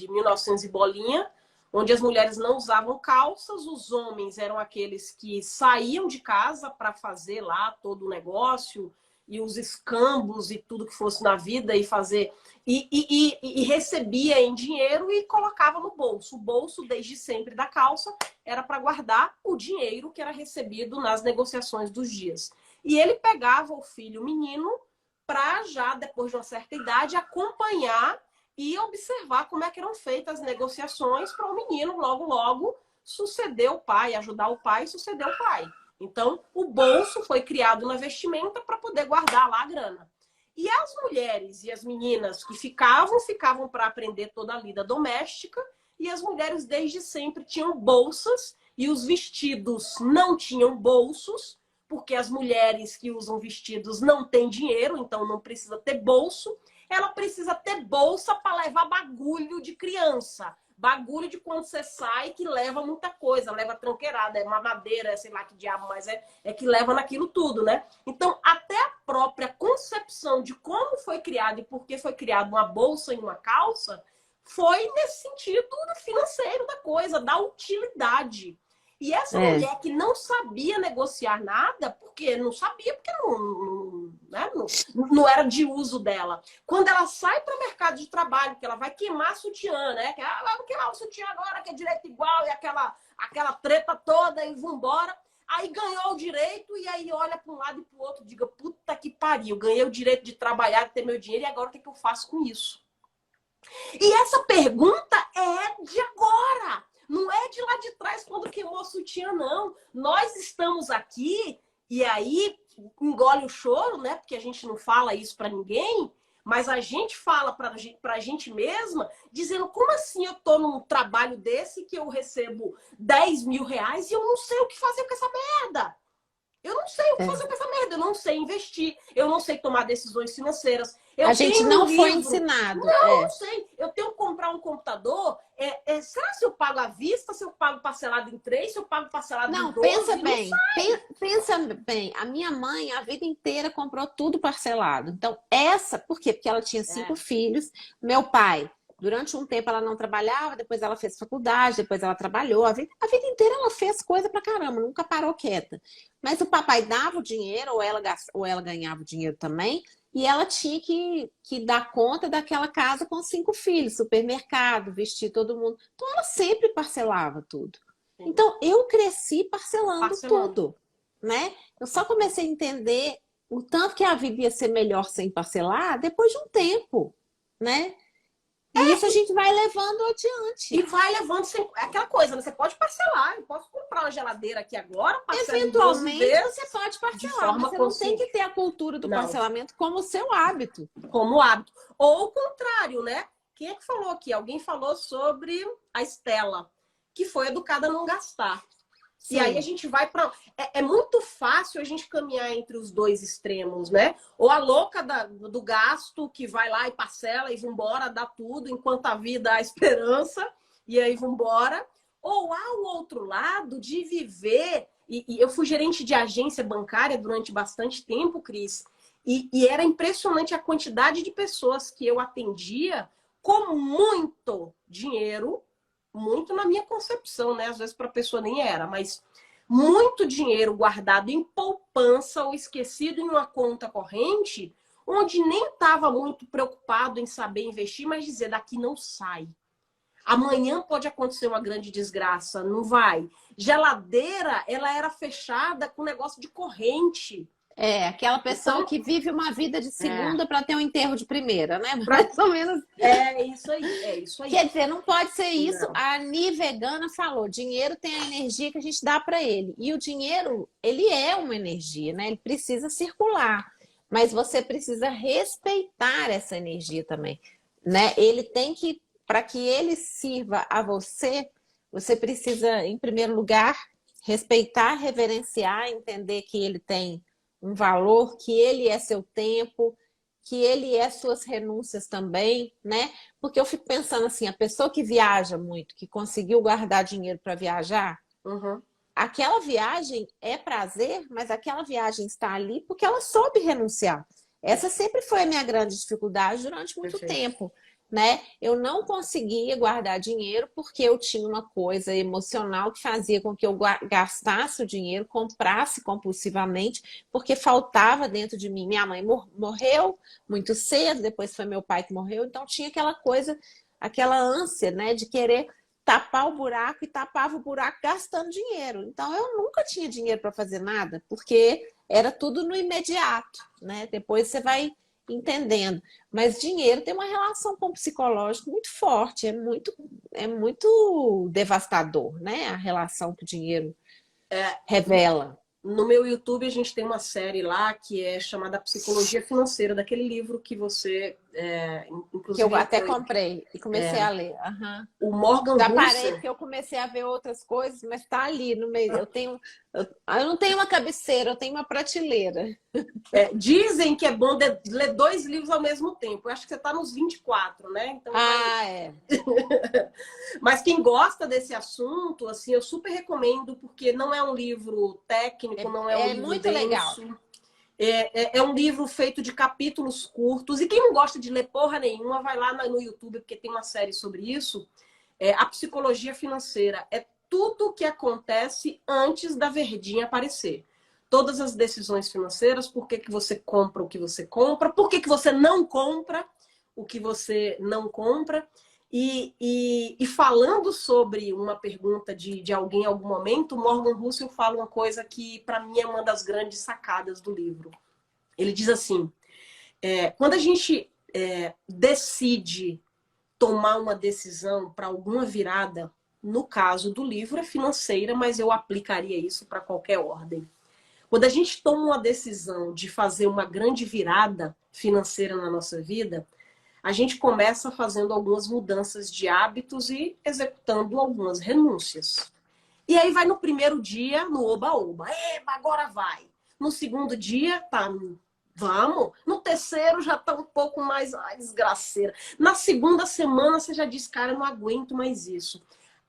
1900 e bolinha, onde as mulheres não usavam calças, os homens eram aqueles que saíam de casa para fazer lá todo o negócio e os escambos e tudo que fosse na vida e fazer e recebia em dinheiro e colocava no bolso. O bolso, desde sempre da calça, era para guardar o dinheiro que era recebido nas negociações dos dias. E ele pegava o filho menino para já, depois de uma certa idade, acompanhar e observar como é que eram feitas as negociações para o menino logo, logo suceder o pai, ajudar o pai e suceder o pai. Então, o bolso foi criado na vestimenta para poder guardar lá a grana. E as mulheres e as meninas que ficavam para aprender toda a vida doméstica, e as mulheres desde sempre tinham bolsas e os vestidos não tinham bolsos, porque as mulheres que usam vestidos não têm dinheiro, então não precisa ter bolso. Ela precisa ter bolsa para levar bagulho de criança. Bagulho de quando você sai que leva muita coisa, leva tranqueirada, é mamadeira, sei lá que diabo, mas é que leva naquilo tudo, né? Então, até a própria concepção de como foi criado e por que foi criado uma bolsa e uma calça foi nesse sentido financeiro da coisa, da utilidade. E essa É. mulher que não sabia negociar nada, porque não sabia, porque não era de uso dela. Quando ela sai para o mercado de trabalho, que ela vai queimar sutiã, né? Que ela vai queimar o sutiã agora, que é direito igual, e aquela treta toda, e vambora. Aí ganhou o direito, e aí olha para um lado e para o outro, diga, puta que pariu, ganhei o direito de trabalhar, de ter meu dinheiro, e agora o que eu faço com isso? E essa pergunta é de agora. Não é de lá de trás, quando queimou a sutiã, não. Nós estamos aqui, e aí engole o choro, né? Porque a gente não fala isso para ninguém, mas a gente fala para a gente mesma, dizendo, como assim eu tô num trabalho desse que eu recebo 10 mil reais e eu não sei o que fazer com essa merda? Eu não sei o que fazer É. com essa merda, eu não sei investir, eu não sei tomar decisões financeiras. A Eu gente tenho um não foi livro. ensinado. Não É. sei. Eu tenho que comprar um computador. Será se eu pago à vista, se eu pago parcelado em três, se eu pago parcelado em Não, 12? pensa Não bem, sai. pensa bem. A minha mãe, a vida inteira, comprou tudo parcelado. Então, por quê? Porque ela tinha cinco É, filhos. Meu pai, durante um tempo ela não trabalhava, depois ela fez faculdade, depois ela trabalhou. A vida inteira ela fez coisa pra caramba, nunca parou quieta. Mas o papai dava o dinheiro, ou ela ganhava o dinheiro também, e ela tinha que dar conta daquela casa com cinco filhos, supermercado, vestir todo mundo. Então, ela sempre parcelava tudo. sim. Então, eu cresci parcelando Parcelando. tudo, né? Eu só comecei a entender o tanto que a vida ia ser melhor sem parcelar depois de um tempo, né? E isso a gente vai levando E adiante. vai levando sem... aquela coisa, né? Você pode parcelar. Eu posso comprar uma geladeira aqui agora, parcela em 12 Eventualmente vezes, você pode de parcelar, mas forma você não tem que consciente. ter a cultura do Não, parcelamento como seu hábito. como hábito. Ou o contrário, né? Quem é que falou aqui? Alguém falou sobre a Estela, que foi educada a não gastar. E aí a Sim. gente vai para. É muito fácil a gente caminhar entre os dois extremos, né? Ou a louca do gasto que vai lá e parcela e vambora, dá tudo, enquanto a vida há esperança, e aí vambora. Ou há o outro lado de viver. E eu fui gerente de agência bancária durante bastante tempo, Cris, e era impressionante a quantidade de pessoas que eu atendia com muito dinheiro, muito na minha concepção, né? Às vezes para a pessoa nem era, mas muito dinheiro guardado em poupança ou esquecido em uma conta corrente, onde nem estava muito preocupado em saber investir, mas dizer daqui não sai. Amanhã pode acontecer uma grande desgraça, não vai. Geladeira, ela era fechada com negócio de corrente. É, aquela pessoa Então, que vive uma vida de é, segunda para ter um enterro de primeira, né? pra, Mais ou menos. é isso aí, é isso aí. Quer dizer, não pode ser isso. Não. A Ni Vegana falou: dinheiro tem a energia que a gente dá para ele. E o dinheiro, ele é uma energia, né? Ele precisa circular. Mas você precisa respeitar essa energia também, né? Ele tem que, para que ele sirva a você, você precisa, em primeiro lugar, respeitar, reverenciar, entender que ele tem um valor, que ele é seu tempo, que ele é suas renúncias também, né? Porque eu fico pensando assim, a pessoa que viaja muito, que conseguiu guardar dinheiro para viajar, Uhum. aquela viagem é prazer, mas aquela viagem está ali porque ela soube renunciar. Essa sempre foi a minha grande dificuldade durante muito Perfeito. tempo, né? Eu não conseguia guardar dinheiro porque eu tinha uma coisa emocional que fazia com que eu gastasse o dinheiro, comprasse compulsivamente, porque faltava dentro de mim. Minha mãe morreu muito cedo, depois foi meu pai que morreu, então tinha aquela coisa, aquela ânsia, né, de querer tapar o buraco e tapava o buraco gastando dinheiro. Então eu nunca tinha dinheiro para fazer nada, porque era tudo no imediato, né? Depois você vai entendendo. Mas dinheiro tem uma relação com o psicológico muito forte, é muito devastador, né? A relação que o dinheiro revela. No meu YouTube, a gente tem uma série lá que é chamada Psicologia Financeira, daquele livro que você, Que eu inclusive, até comprei e comecei a ler. Uhum. o Morgan Já parei Housel. porque eu comecei a ver outras coisas, mas está ali no meio. Eu não tenho uma cabeceira, eu tenho uma prateleira. Dizem que é bom ler dois livros ao mesmo tempo. Eu acho que você está nos 24, né? Então vai. Ah, é. Mas quem gosta desse assunto, assim, eu super recomendo, porque não é um livro técnico, não é um É livro muito legal. denso. É um livro feito de capítulos curtos. E quem não gosta de ler porra nenhuma, vai lá no YouTube, porque tem uma série sobre isso. A psicologia financeira é tudo o que acontece antes da verdinha aparecer. Todas as decisões financeiras, por que você compra o que você compra, por que você não compra o que você não compra. E falando sobre uma pergunta de alguém em algum momento, Morgan Housel fala uma coisa que, para mim, é uma das grandes sacadas do livro. Ele diz assim, quando a gente decide tomar uma decisão para alguma virada, no caso do livro é financeira, mas eu aplicaria isso para qualquer ordem. Quando a gente toma uma decisão de fazer uma grande virada financeira na nossa vida, a gente começa fazendo algumas mudanças de hábitos e executando algumas renúncias. E aí vai no primeiro dia, no oba-oba. Agora vai. No segundo dia, tá, vamos. No terceiro já tá um pouco mais, desgraceira. Na segunda semana você já diz, cara, eu não aguento mais isso.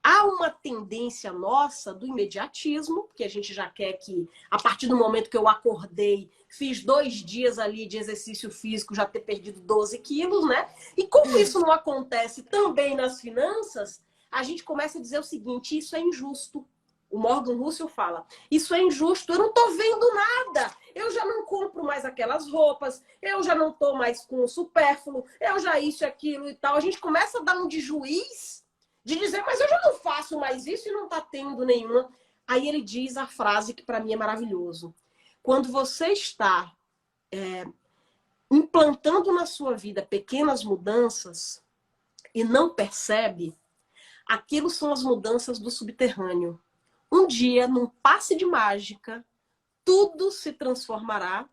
Há uma tendência nossa do imediatismo, que a gente já quer que, a partir do momento que eu acordei, fiz 2 dias ali de exercício físico, já ter perdido 12 quilos, né? E como isso não acontece também nas finanças, a gente começa a dizer o seguinte, isso é injusto. O Morgan Housel fala, isso é injusto, eu não tô vendo nada. Eu já não compro mais aquelas roupas, eu já não tô mais com o supérfluo, eu já isso, aquilo e tal. A gente começa a dar um de juiz de dizer, mas eu já não faço mais isso e não tá tendo nenhuma. Aí ele diz a frase que para mim é maravilhoso. Quando você está implantando na sua vida pequenas mudanças e não percebe, aquilo são as mudanças do subterrâneo. Um dia, num passe de mágica, tudo se transformará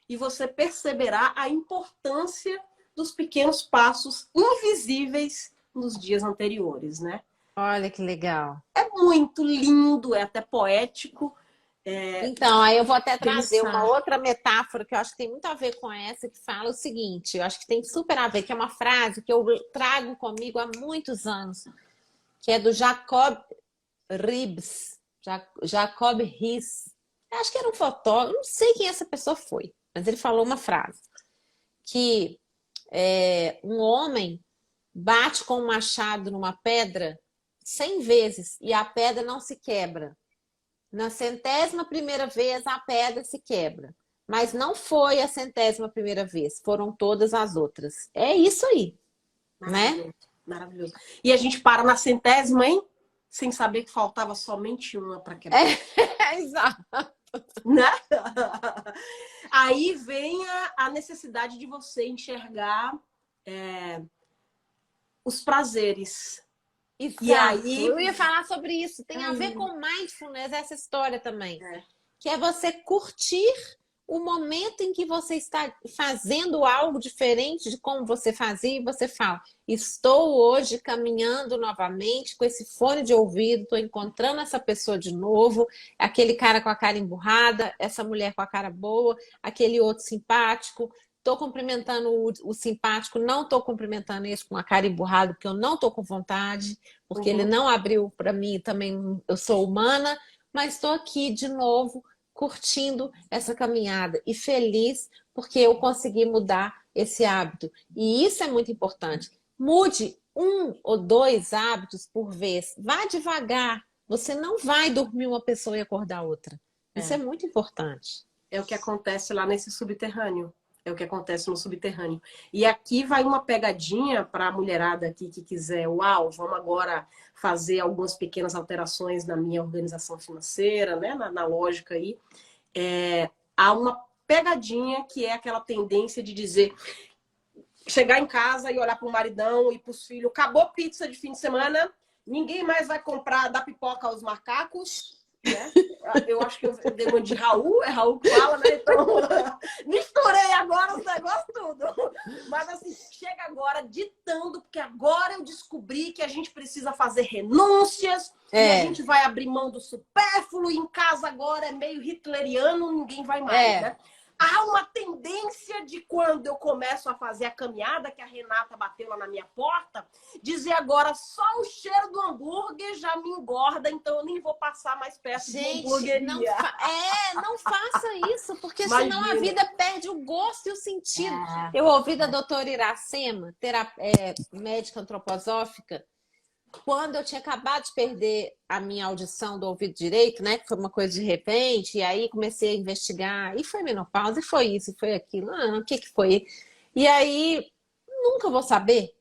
e você perceberá a importância dos pequenos passos invisíveis nos dias anteriores, né? Olha que legal. É muito lindo, é até poético. Então, aí eu vou até trazer uma Pensar. outra metáfora que eu acho que tem muito a ver com essa, que fala o seguinte, eu acho que tem super a ver, que é uma frase que eu trago comigo há muitos anos, que é do Jacob Riis. Jacob Riis. Eu acho que era um fotógrafo, não sei quem essa pessoa foi, mas ele falou uma frase, que um homem bate com um machado numa pedra 100 vezes e a pedra não se quebra. Na 100ª vez a pedra se quebra. Mas não foi a 100ª vez, foram todas as outras. É isso aí, né? Maravilhoso. E a gente para na 100ª, hein? Sem saber que faltava somente uma para quebrar. Exato. Né? Aí vem a necessidade de você enxergar os prazeres. Exato. E aí... Eu ia falar sobre isso. Tem a ver com mindfulness, essa história também. Que é você curtir o momento em que você está fazendo algo diferente de como você fazia e você fala, estou hoje caminhando novamente com esse fone de ouvido, estou encontrando essa pessoa de novo, aquele cara com a cara emburrada, essa mulher com a cara boa, aquele outro simpático, estou cumprimentando o simpático, não estou cumprimentando esse com a cara emburrada porque eu não estou com vontade, porque ele não abriu para mim, também eu sou humana, mas estou aqui de novo curtindo essa caminhada e feliz porque eu consegui mudar esse hábito. E isso é muito importante. Mude 1 ou 2 hábitos por vez. Vá devagar. Você não vai dormir uma pessoa e acordar outra. Isso é muito importante. É o que acontece lá nesse subterrâneo. É o que acontece no subterrâneo. E aqui vai uma pegadinha para a mulherada aqui que quiser, uau, vamos agora fazer algumas pequenas alterações na minha organização financeira, né? Na lógica aí. Há uma pegadinha que é aquela tendência de dizer, chegar em casa e olhar para o maridão e para os filhos, acabou pizza de fim de semana, ninguém mais vai comprar da pipoca aos macacos, né? Eu acho que eu dei uma de Raul, é Raul que fala, né? Então, misturei agora os negócios tudo. Mas assim, chega agora ditando, porque agora eu descobri que a gente precisa fazer renúncias, e a gente vai abrir mão do supérfluo, e em casa agora é meio hitleriano, ninguém vai mais, né? Há uma tendência de quando eu começo a fazer a caminhada, que a Renata bateu lá na minha porta, dizer agora só o cheiro do hambúrguer já me engorda, então eu nem vou passar mais perto de hambúrgueria. Não faça isso, porque senão a vida perde o gosto e o sentido. Eu ouvi da doutora Iracema, médica antroposófica, quando eu tinha acabado de perder a minha audição do ouvido direito, né? Que foi uma coisa de repente, e aí comecei a investigar, e foi menopausa, e foi isso, e foi aquilo. O que foi? E aí, nunca vou saber,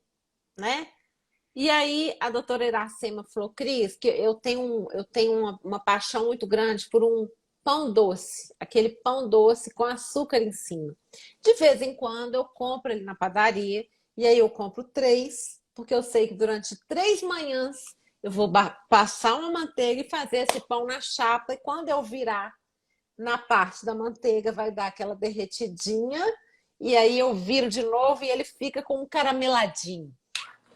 né? E aí a doutora Iracema falou, Cris, que eu tenho uma paixão muito grande por um pão doce, aquele pão doce com açúcar em cima. De vez em quando eu compro ele na padaria, e aí eu compro 3, porque eu sei que durante 3 manhãs eu vou passar uma manteiga e fazer esse pão na chapa, e quando eu virar na parte da manteiga vai dar aquela derretidinha, e aí eu viro de novo e ele fica com um carameladinho.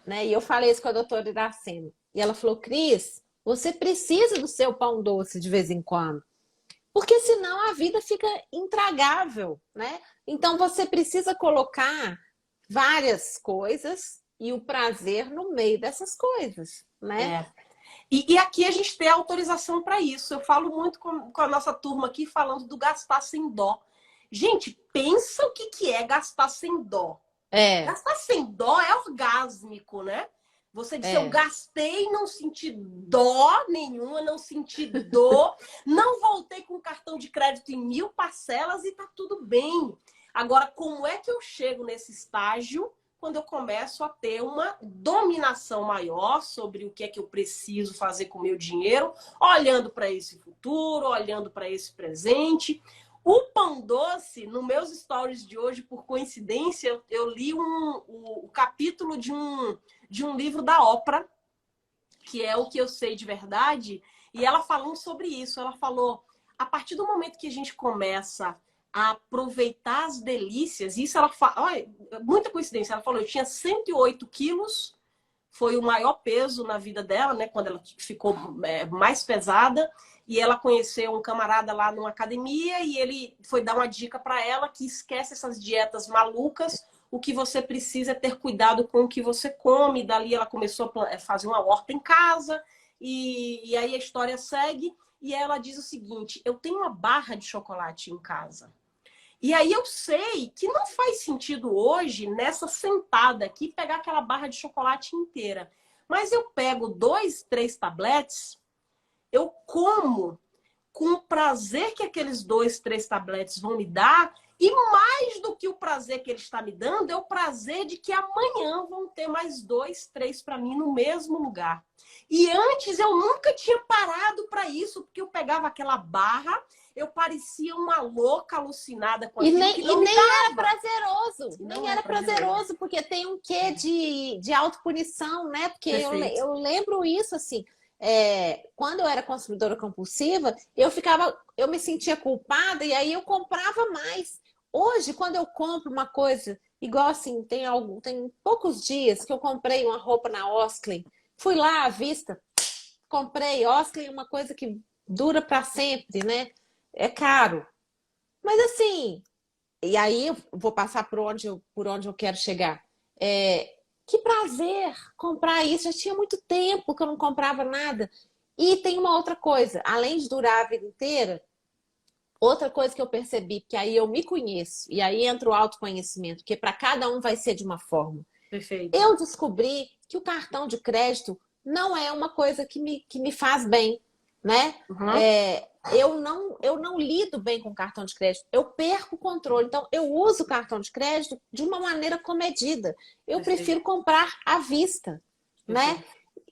Né? E eu falei isso com a doutora Iracema. E ela falou, Cris, você precisa do seu pão doce de vez em quando. Porque senão a vida fica intragável, né? Então você precisa colocar várias coisas e o prazer no meio dessas coisas, né? E aqui a gente tem autorização para isso. Eu falo muito com a nossa turma aqui falando do gastar sem dó. Gente, pensa o que é gastar sem dó. Gastar sem dó é orgásmico, né? Você disse, eu gastei, não senti dó nenhuma, não senti dor, não voltei com cartão de crédito em 1000 parcelas e tá tudo bem. Agora, como é que eu chego nesse estágio quando eu começo a ter uma dominação maior sobre o que é que eu preciso fazer com o meu dinheiro, olhando para esse futuro, olhando para esse presente? O Pão Doce, nos meus stories de hoje, por coincidência, eu li o capítulo de um livro da Oprah, que é O Que Eu Sei de Verdade, e ela falando sobre isso. Ela falou, a partir do momento que a gente começa a aproveitar as delícias, isso ela fala, olha, muita coincidência, ela falou, eu tinha 108 quilos, foi o maior peso na vida dela, né, quando ela ficou mais pesada, e ela conheceu um camarada lá numa academia e ele foi dar uma dica para ela que esquece essas dietas malucas, o que você precisa é ter cuidado com o que você come. Dali ela começou a fazer uma horta em casa e aí a história segue e ela diz o seguinte, eu tenho uma barra de chocolate em casa. E aí eu sei que não faz sentido hoje, nessa sentada aqui, pegar aquela barra de chocolate inteira. Mas eu pego 2, 3 tabletes, eu como com o prazer que aqueles 2, 3 tabletes vão me dar, e mais do que o prazer que ele está me dando, é o prazer de que amanhã vão ter mais 2, 3 para mim no mesmo lugar. E antes eu nunca tinha parado para isso, porque eu pegava aquela barra, eu parecia uma louca alucinada com aquilo que não me dava. Era prazeroso. Nem era prazeroso, porque tem um quê de autopunição, né? Porque eu lembro isso, assim, quando eu era consumidora compulsiva, eu me sentia culpada e aí eu comprava mais. Hoje, quando eu compro uma coisa, igual assim, tem poucos dias que eu comprei uma roupa na Osklen, fui lá à vista, comprei Osklen, uma coisa que dura para sempre, né? É caro. Mas assim, e aí eu vou passar por onde eu quero chegar. Que prazer comprar isso. Já tinha muito tempo que eu não comprava nada. E tem uma outra coisa, além de durar a vida inteira, outra coisa que eu percebi, que aí eu me conheço, e aí entra o autoconhecimento, que para cada um vai ser de uma forma. Perfeito. Eu descobri que o cartão de crédito não é uma coisa que me faz bem, né? Uhum. Eu não lido bem com cartão de crédito, eu perco o controle. Então, eu uso o cartão de crédito de uma maneira comedida. Eu prefiro comprar à vista, né?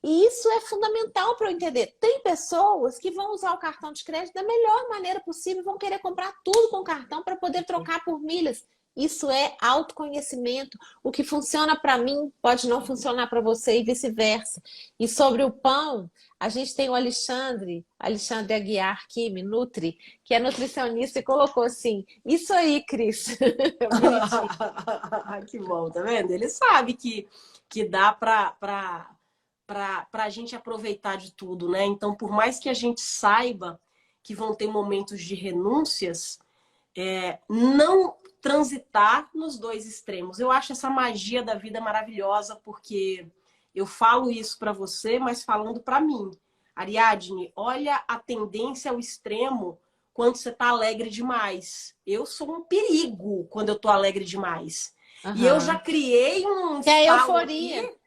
E isso é fundamental para eu entender. Tem pessoas que vão usar o cartão de crédito da melhor maneira possível, vão querer comprar tudo com cartão para poder trocar por milhas. Isso é autoconhecimento. O que funciona para mim pode não funcionar para você e vice-versa. E sobre o pão, a gente tem o Alexandre Aguiar Kimi, Nutri, que é nutricionista e colocou assim, isso aí, Cris. Que bom, tá vendo? Ele sabe que dá para a gente aproveitar de tudo, né? Então, por mais que a gente saiba que vão ter momentos de renúncias, não transitar nos dois extremos. Eu acho essa magia da vida maravilhosa, porque eu falo isso para você, mas falando para mim. Ariadne, olha a tendência ao extremo quando você está alegre demais. Eu sou um perigo quando eu estou alegre demais. Uhum. E eu já criei um estalo aqui,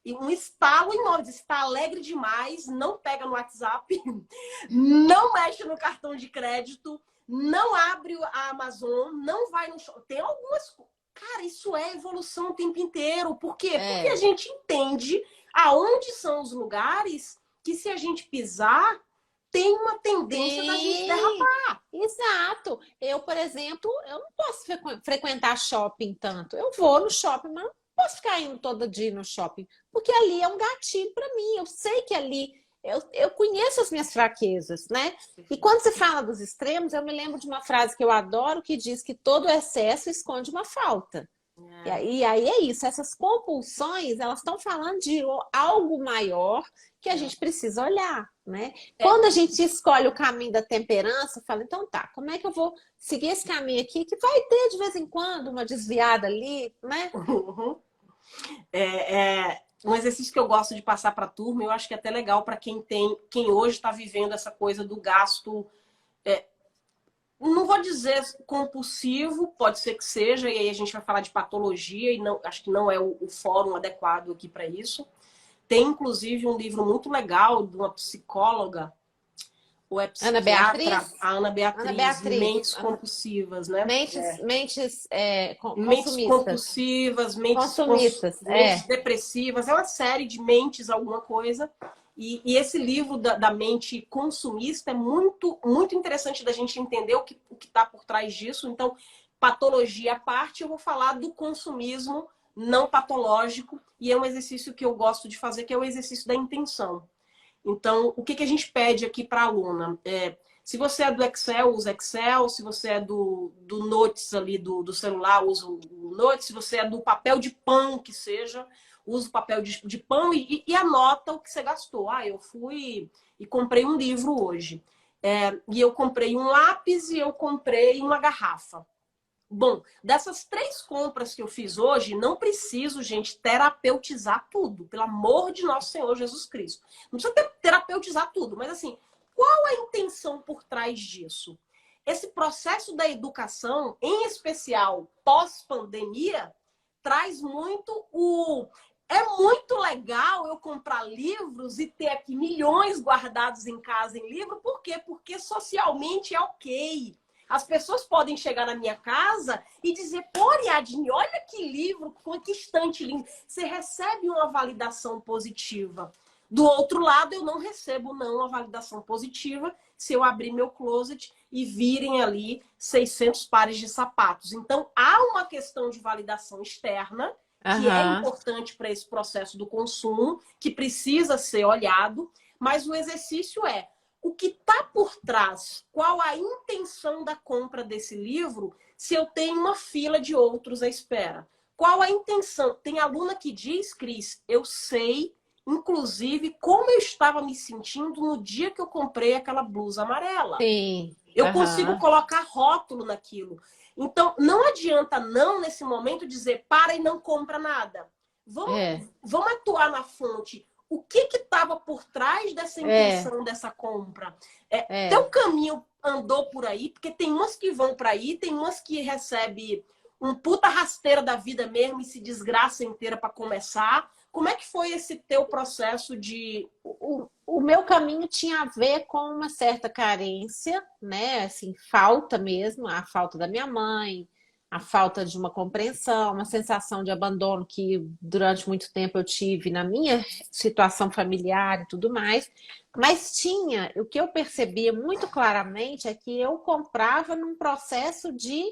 um estalo enorme. Você está alegre demais, não pega no WhatsApp, não mexe no cartão de crédito, não abre a Amazon, não vai no shopping. Tem algumas... Cara, isso é evolução o tempo inteiro. Por quê? Porque a gente entende aonde são os lugares que, se a gente pisar, tem uma tendência da gente derrapar. Exato. Eu, por exemplo, eu não posso frequentar shopping tanto. Eu vou no shopping, mas não posso ficar indo todo dia no shopping. Porque ali é um gatilho para mim. Eu sei que ali... Eu conheço as minhas fraquezas, né? E quando você fala dos extremos, eu me lembro de uma frase que eu adoro, que diz que todo excesso esconde uma falta. E aí é isso, essas compulsões, elas estão falando de algo maior que a gente precisa olhar, né? Quando a gente escolhe o caminho da temperança, fala, então tá, como é que eu vou seguir esse caminho aqui, que vai ter de vez em quando uma desviada ali, né? Uhum. Um exercício que eu gosto de passar para a turma, eu acho que é até legal para quem hoje está vivendo essa coisa do gasto, não vou dizer compulsivo, pode ser que seja, e aí a gente vai falar de patologia, e não, acho que não é o fórum adequado aqui para isso. Tem, inclusive, um livro muito legal de uma psicóloga, ou é psiquiatra, a Ana Beatriz, Mentes Compulsivas, né? Mentes compulsivas, mentes depressivas, é uma série de mentes alguma coisa. E esse livro da mente consumista é muito, muito interessante da gente entender o que está por trás disso. Então, patologia à parte, eu vou falar do consumismo não patológico, e é um exercício que eu gosto de fazer, que é o exercício da intenção. Então, o que a gente pede aqui para a aluna? Se você é do Excel, usa Excel. Se você é do Notes ali, do celular, usa o Notes. Se você é do papel de pão, que seja, usa o papel de pão e anota o que você gastou. Ah, eu fui e comprei um livro hoje. E eu comprei um lápis e eu comprei uma garrafa. Bom, dessas 3 compras que eu fiz hoje, não preciso, gente, terapeutizar tudo. Pelo amor de nosso Senhor Jesus Cristo. Não precisa terapeutizar tudo, mas assim, qual a intenção por trás disso? Esse processo da educação, em especial pós-pandemia, traz muito o... É muito legal eu comprar livros e ter aqui milhões guardados em casa em livro. Por quê? Porque socialmente é ok. As pessoas podem chegar na minha casa e dizer, pô, Ariadne, olha que livro, que estante lindo. Você recebe uma validação positiva. Do outro lado, eu não recebo, não, uma validação positiva se eu abrir meu closet e virem ali 600 pares de sapatos. Então, há uma questão de validação externa, que é importante para esse processo do consumo, que precisa ser olhado, mas o exercício é o que está por trás, qual a intenção da compra desse livro, se eu tenho uma fila de outros à espera. Qual a intenção? Tem aluna que diz, Cris, eu sei, inclusive, como eu estava me sentindo no dia que eu comprei aquela blusa amarela. Sim. Eu consigo colocar rótulo naquilo. Então, não adianta não, nesse momento, dizer para e não compra nada. Vamos atuar na fonte. O que estava por trás dessa intenção dessa compra? Teu caminho andou por aí, porque tem umas que vão para aí, tem umas que recebe um puta rasteira da vida mesmo e se desgraça inteira para começar. Como é que foi esse teu processo de... O meu caminho tinha a ver com uma certa carência, né? Assim, falta mesmo, a falta da minha mãe, a falta de uma compreensão, uma sensação de abandono que durante muito tempo eu tive na minha situação familiar e tudo mais. Mas tinha, o que eu percebia muito claramente é que eu comprava num processo de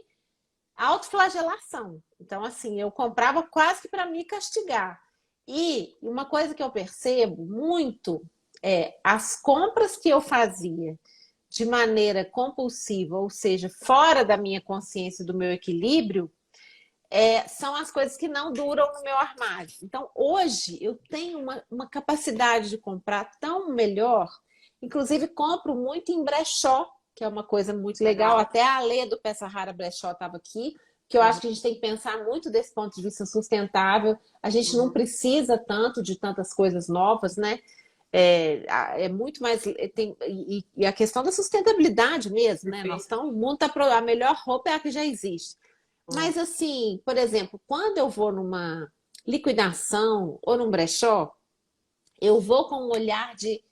autoflagelação. Então, assim, eu comprava quase que para me castigar. E uma coisa que eu percebo muito é as compras que eu fazia de maneira compulsiva, ou seja, fora da minha consciência, do meu equilíbrio, são as coisas que não duram no meu armário. Então, hoje, eu tenho uma capacidade de comprar tão melhor, inclusive compro muito em brechó, que é uma coisa muito legal. Até a Lê do Peça Rara Brechó estava aqui, que eu acho que a gente tem que pensar muito desse ponto de vista sustentável. A gente não precisa tanto de tantas coisas novas, né? É muito mais... E a questão da sustentabilidade mesmo, né? Nós estamos... A melhor roupa é a que já existe. Mas assim, por exemplo, quando eu vou numa liquidação ou num brechó, eu vou com um olhar de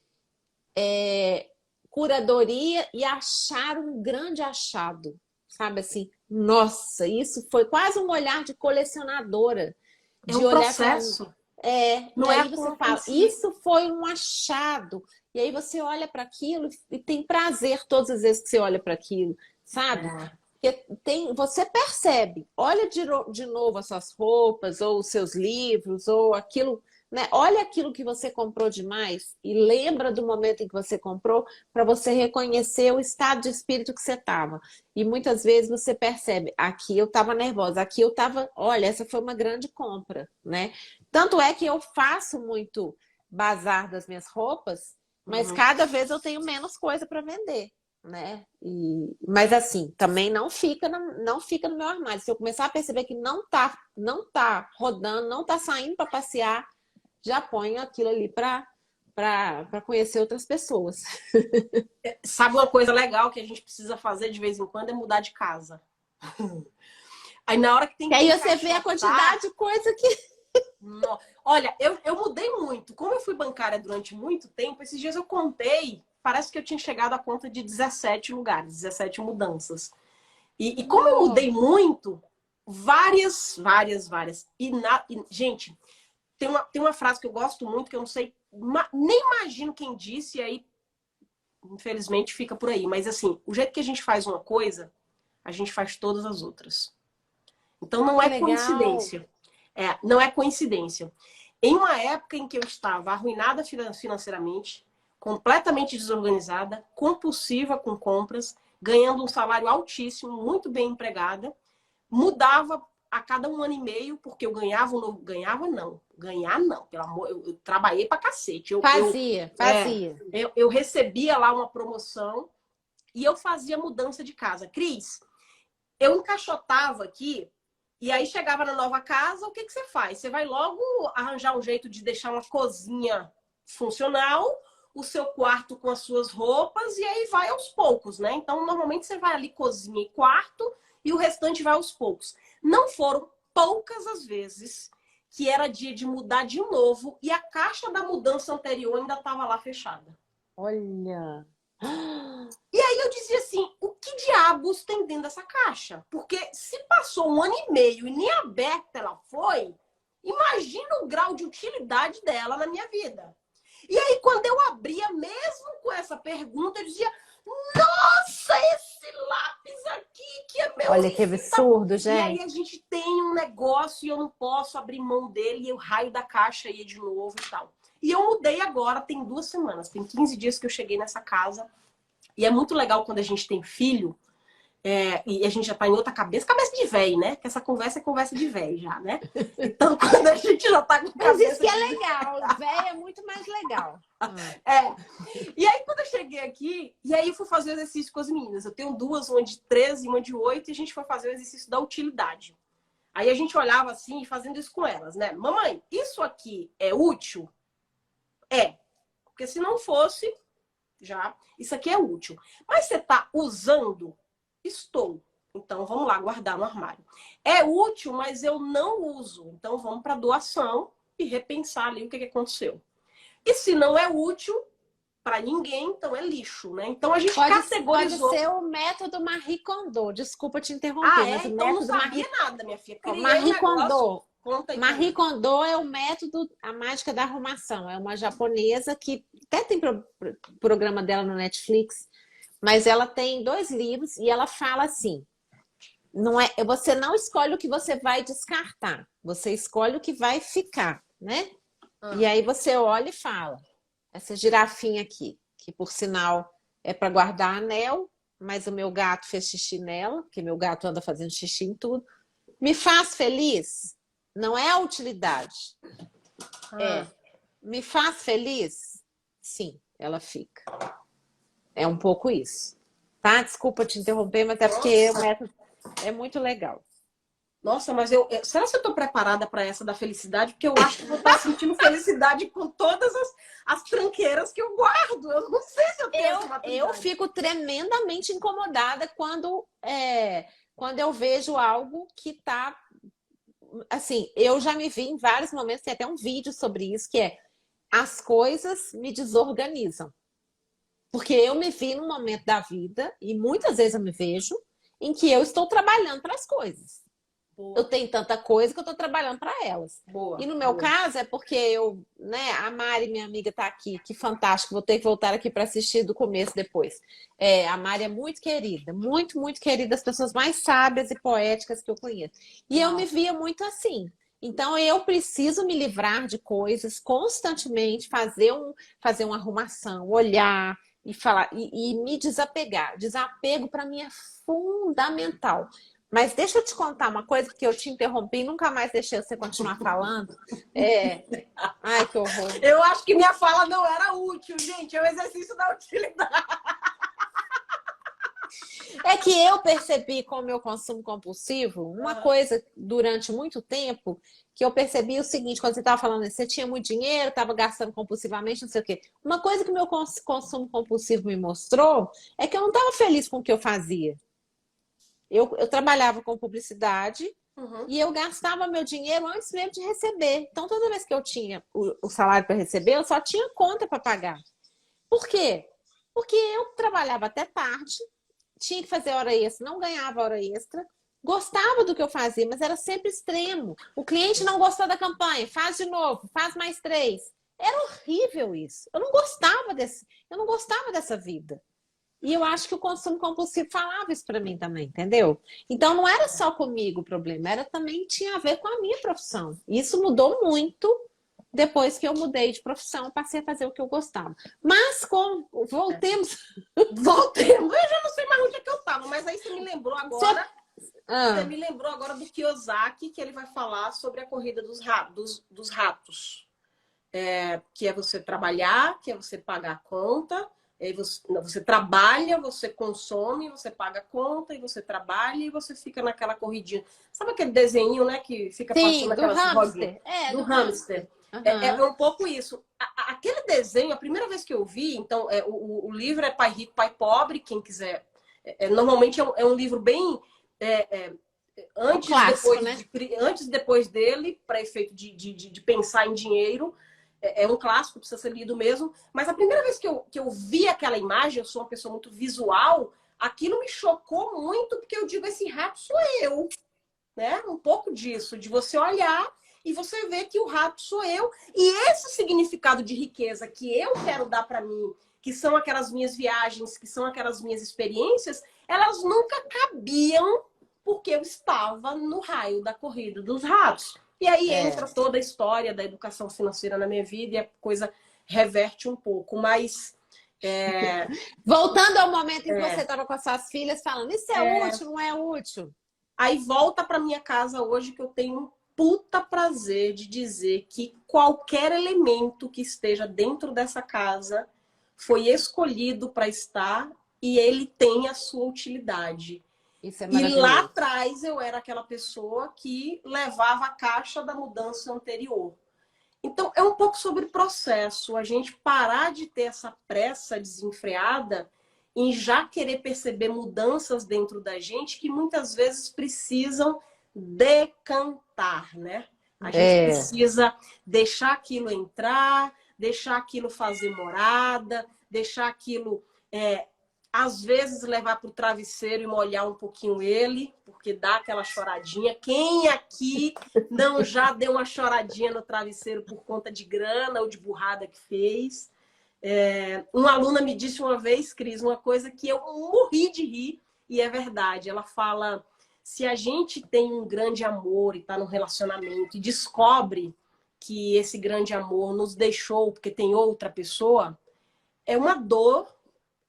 curadoria e achar um grande achado. Sabe assim? Nossa, isso foi quase um olhar de colecionadora. É um processo. Não e aí você fala, isso foi um achado. E aí você olha para aquilo e tem prazer todas as vezes que você olha para aquilo, sabe? Porque você percebe, olha de novo as suas roupas, ou os seus livros, ou aquilo, né? Olha aquilo que você comprou demais e lembra do momento em que você comprou para você reconhecer o estado de espírito que você estava. E muitas vezes você percebe, aqui eu estava nervosa, aqui eu estava, olha, essa foi uma grande compra, né? Tanto é que eu faço muito bazar das minhas roupas, mas cada vez eu tenho menos coisa para vender, né? Mas assim, também não fica no meu armário. Se eu começar a perceber que não tá rodando, não tá saindo para passear, já ponho aquilo ali para conhecer outras pessoas. Sabe uma coisa legal que a gente precisa fazer de vez em quando é mudar de casa. Aí na hora que tem que aí você vê a quantidade de coisa que... Não. Olha, eu mudei muito. Como eu fui bancária durante muito tempo, esses dias eu contei, parece que eu tinha chegado à conta de 17 lugares, 17 mudanças. E como eu mudei muito, várias. Gente, tem uma frase que eu gosto muito, que eu não sei nem imagino quem disse, e aí, infelizmente, fica por aí. Mas assim, o jeito que a gente faz uma coisa, a gente faz todas as outras. Então não Que é legal. coincidência. Não é coincidência. Em uma época em que eu estava arruinada financeiramente, completamente desorganizada, compulsiva com compras, ganhando um salário altíssimo, muito bem empregada, mudava a cada 1 ano e meio, porque eu ganhava um novo. Ganhava não. Ganhar não, pelo amor. Eu trabalhei pra cacete. Eu recebia lá uma promoção e eu fazia mudança de casa. Cris, eu encaixotava aqui. E aí chegava na nova casa, o que você faz? Você vai logo arranjar um jeito de deixar uma cozinha funcional, o seu quarto com as suas roupas, e aí vai aos poucos, né? Então, normalmente você vai ali cozinha e quarto, e o restante vai aos poucos. Não foram poucas as vezes que era dia de mudar de novo, e a caixa da mudança anterior ainda estava lá fechada. Olha. E aí eu dizia assim, o que diabos tem dentro dessa caixa? Porque se passou 1 ano e meio e nem aberta ela foi, imagina o grau de utilidade dela na minha vida. E aí quando eu abria, mesmo com essa pergunta, eu dizia, nossa, esse lápis aqui que é meu... Olha que absurdo, gente. E aí a gente tem um negócio e eu não posso abrir mão dele e o raio da caixa ia de novo e tal. E eu mudei agora, tem 2 semanas, tem 15 dias que eu cheguei nessa casa. E é muito legal quando a gente tem filho, e a gente já tá em outra cabeça de velho, né? Que essa conversa é conversa de velho já, né? Então, quando a gente já tá com cabeça... Mas isso que é legal, velho é muito mais legal. E aí, quando eu cheguei aqui, e aí fui fazer o exercício com as meninas. Eu tenho 2, uma de 13 e uma de 8, e a gente foi fazer o exercício da utilidade. Aí a gente olhava assim, fazendo isso com elas, né? Mamãe, isso aqui é útil? Porque se não fosse... Já, isso aqui é útil. Mas você está usando? Estou. Então, vamos lá, guardar no armário. É útil, mas eu não uso. Então, vamos para doação e repensar ali o que aconteceu. E se não é útil para ninguém, então é lixo, né? Então, a gente categorizou... Pode ser o método Marie Kondo. Desculpa te interromper, mas o então método não sabia nada, minha filha. Marie Kondo. Conta aí. Marie Kondo é o método, a mágica da arrumação. É uma japonesa que até tem programa dela no Netflix, mas ela tem 2 livros e ela fala assim: você não escolhe o que você vai descartar, você escolhe o que vai ficar, né? E aí você olha e fala: essa girafinha aqui, que por sinal é para guardar anel, mas o meu gato fez xixi nela, porque meu gato anda fazendo xixi em tudo, me faz feliz? Não é a utilidade. Me faz feliz? Sim, ela fica. É um pouco isso. Tá? Desculpa te interromper, mas é porque o método é muito legal. Nossa, mas será que eu estou preparada para essa da felicidade? Porque eu acho que eu vou estar sentindo felicidade com todas as tranqueiras que eu guardo. Eu não sei se eu tenho essa maturidade. Eu fico tremendamente incomodada quando eu vejo algo que está... Assim, eu já me vi em vários momentos, tem até um vídeo sobre isso, que é: as coisas me desorganizam. Porque eu me vi num momento da vida, e muitas vezes eu me vejo, em que eu estou trabalhando para as coisas. Boa. Eu tenho tanta coisa que eu estou trabalhando para elas. Boa, e no meu caso é porque a Mari, minha amiga, está aqui, que fantástico, vou ter que voltar aqui para assistir do começo depois. A Mari é muito querida, muito, muito querida, das pessoas mais sábias e poéticas que eu conheço. E eu me via muito assim. Então, eu preciso me livrar de coisas constantemente, fazer uma arrumação, olhar e falar, e me desapegar. Desapego, para mim, é fundamental. Mas deixa eu te contar uma coisa, porque eu te interrompi e nunca mais deixei você continuar falando. Ai, que horror. Eu acho que minha fala não era útil, gente. É o exercício da utilidade. É que eu percebi com o meu consumo compulsivo uma coisa durante muito tempo, que eu percebi o seguinte: quando você estava falando isso, você tinha muito dinheiro, estava gastando compulsivamente, não sei o quê. Uma coisa que o meu consumo compulsivo me mostrou é que eu não estava feliz com o que eu fazia. Eu trabalhava com publicidade e eu gastava meu dinheiro antes mesmo de receber. Então, toda vez que eu tinha o salário para receber, eu só tinha conta para pagar. Por quê? Porque eu trabalhava até tarde, tinha que fazer hora extra, não ganhava hora extra, gostava do que eu fazia, mas era sempre extremo. O cliente não gostou da campanha, faz de novo, faz mais 3. Era horrível isso. Eu não gostava dessa vida. E eu acho que o consumo compulsivo falava isso para mim também, entendeu? Então não era só comigo o problema, era também tinha a ver com a minha profissão. E isso mudou muito depois que eu mudei de profissão, passei a fazer o que eu gostava. Mas voltemos. Voltemos. Eu já não sei mais onde é que eu estava, mas aí você me lembrou agora. Você me lembrou agora do Kiyosaki, que ele vai falar sobre a corrida dos ratos. Que é você trabalhar, que é você pagar a conta. Você trabalha, você consome, você paga a conta, e você trabalha e você fica naquela corridinha. Sabe aquele desenho, né, que fica passando aquelas rodinhas? Do hamster. É um pouco isso. Aquele desenho, a primeira vez que eu vi, então, o livro é Pai Rico, Pai Pobre, quem quiser. Normalmente é um livro bem... antes, clássico, depois, né? Antes e depois dele, para efeito de pensar em dinheiro. É um clássico, precisa ser lido mesmo. Mas a primeira vez que eu vi aquela imagem, eu sou uma pessoa muito visual, aquilo me chocou muito, porque eu digo, esse rato sou eu. Né? Um pouco disso, de você olhar e você ver que o rato sou eu. E esse significado de riqueza que eu quero dar para mim, que são aquelas minhas viagens, que são aquelas minhas experiências, elas nunca cabiam porque eu estava no raio da corrida dos ratos. E aí entra toda a história da educação financeira na minha vida e a coisa reverte um pouco. Mas... voltando ao momento em que você estava com as suas filhas falando, isso é útil, não é útil? Aí volta para minha casa hoje que eu tenho um puta prazer de dizer que qualquer elemento que esteja dentro dessa casa foi escolhido para estar e ele tem a sua utilidade. Isso é E maravilhoso. lá atrás eu era aquela pessoa que levava a caixa da mudança anterior. Então é um pouco sobre processo, a gente parar de ter essa pressa desenfreada em já querer perceber mudanças dentro da gente que muitas vezes precisam decantar, né? A gente precisa deixar aquilo entrar, deixar aquilo fazer morada, deixar aquilo, às vezes, levar para o travesseiro e molhar um pouquinho ele, porque dá aquela choradinha. Quem aqui não já deu uma choradinha no travesseiro por conta de grana ou de burrada que fez? Uma aluna me disse uma vez, Cris, uma coisa que eu morri de rir, e é verdade. Ela fala, se a gente tem um grande amor e está num relacionamento e descobre que esse grande amor nos deixou porque tem outra pessoa, é uma dor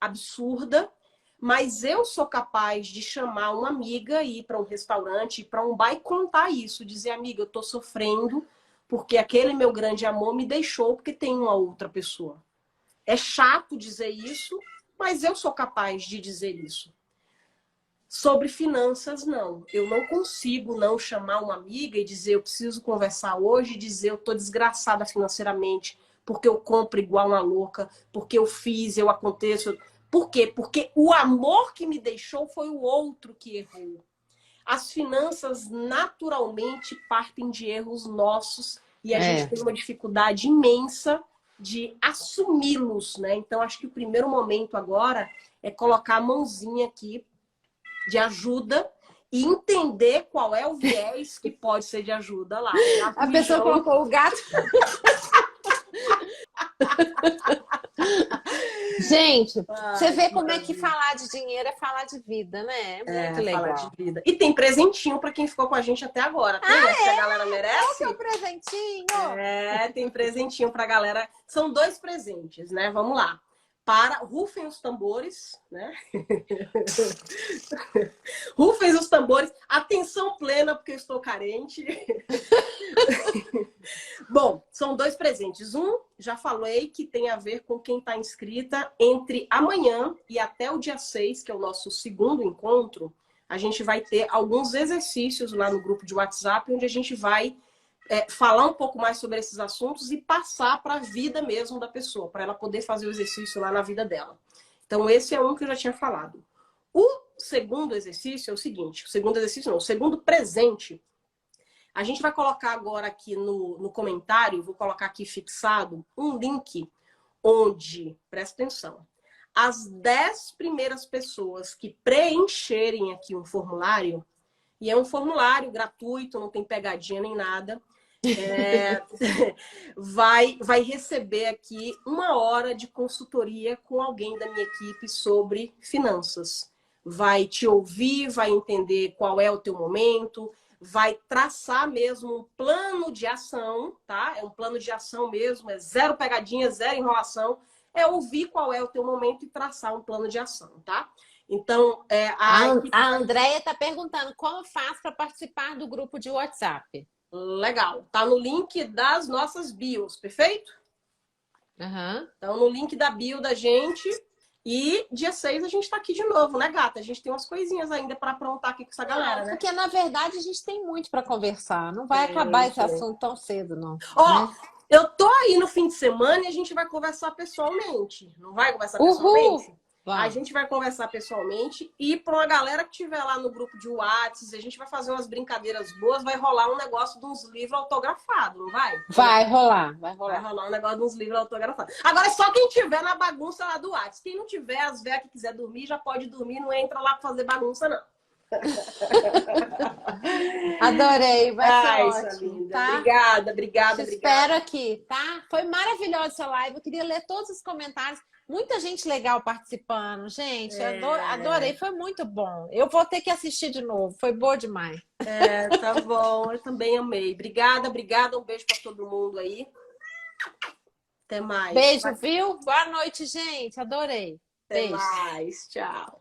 absurda, mas eu sou capaz de chamar uma amiga, ir para um restaurante, ir para um bar e contar isso, dizer, amiga, eu estou sofrendo porque aquele meu grande amor me deixou porque tem uma outra pessoa. É chato dizer isso, mas eu sou capaz de dizer isso. Sobre finanças, não. Eu não consigo não chamar uma amiga e dizer eu preciso conversar hoje e dizer eu estou desgraçada financeiramente porque eu compro igual uma louca, porque eu fiz, eu aconteço. Por quê? Porque o amor que me deixou foi o outro que errou. As finanças naturalmente partem de erros nossos e a gente tem uma dificuldade imensa de assumi-los, né? Então, acho que o primeiro momento agora é colocar a mãozinha aqui de ajuda e entender qual é o viés que pode ser de ajuda lá. A pessoa colocou o gato. Gente, você vê como é que falar de dinheiro é falar de vida, né? É muito legal. Falar de vida. E tem presentinho para quem ficou com a gente até agora. Tem que a galera merece? Qual que é o presentinho? Tem presentinho para a galera. São 2 presentes, né? Vamos lá. Rufem os tambores, né? Rufem os tambores. Atenção plena, porque eu estou carente. Bom, são 2 presentes. Um, já falei, que tem a ver com quem está inscrita entre amanhã e até o dia 6, que é o nosso segundo encontro. A gente vai ter alguns exercícios lá no grupo de WhatsApp, onde a gente vai falar um pouco mais sobre esses assuntos e passar para a vida mesmo da pessoa, para ela poder fazer o exercício lá na vida dela. Então, esse é um que eu já tinha falado. O segundo exercício é o seguinte, o segundo presente, a gente vai colocar agora aqui no comentário, vou colocar aqui fixado, um link onde, presta atenção, as 10 primeiras pessoas que preencherem aqui um formulário, e é um formulário gratuito, não tem pegadinha nem nada, vai receber aqui 1 hora de consultoria com alguém da minha equipe sobre finanças. Vai te ouvir, vai entender qual é o teu momento, vai traçar mesmo um plano de ação, tá? É um plano de ação mesmo, é zero pegadinha, zero enrolação. É ouvir qual é o teu momento e traçar um plano de ação, tá? Então, A Andréia está perguntando como faz para participar do grupo de WhatsApp. Legal. Tá no link das nossas bios, perfeito? Uhum. Então, no link da bio da gente. E dia 6 a gente tá aqui de novo, né, gata? A gente tem umas coisinhas ainda para aprontar aqui com essa galera, né? Porque, na verdade, a gente tem muito para conversar. Não vai acabar esse assunto tão cedo, não. Ó, né? eu tô aí no fim de semana e a gente vai conversar pessoalmente. Não vai conversar pessoalmente? A gente vai conversar pessoalmente e para uma galera que tiver lá no grupo de WhatsApp, a gente vai fazer umas brincadeiras boas, vai rolar um negócio de uns livros autografados, não vai? Vai rolar. Vai rolar um negócio de uns livros autografados. Agora, só quem tiver na bagunça lá do WhatsApp. Quem não tiver, as velhas que quiser dormir, já pode dormir, não entra lá para fazer bagunça, não. Adorei, vai ser ótimo, tá? Obrigada. Espero aqui, tá? Foi maravilhosa essa live. Eu queria ler todos os comentários. Muita gente legal participando, gente. Adorei, foi muito bom. Eu vou ter que assistir de novo, foi boa demais. Tá bom, eu também amei. Obrigada, um beijo para todo mundo aí. Até mais. Beijo, viu? Boa noite, gente. Adorei. Até mais, tchau.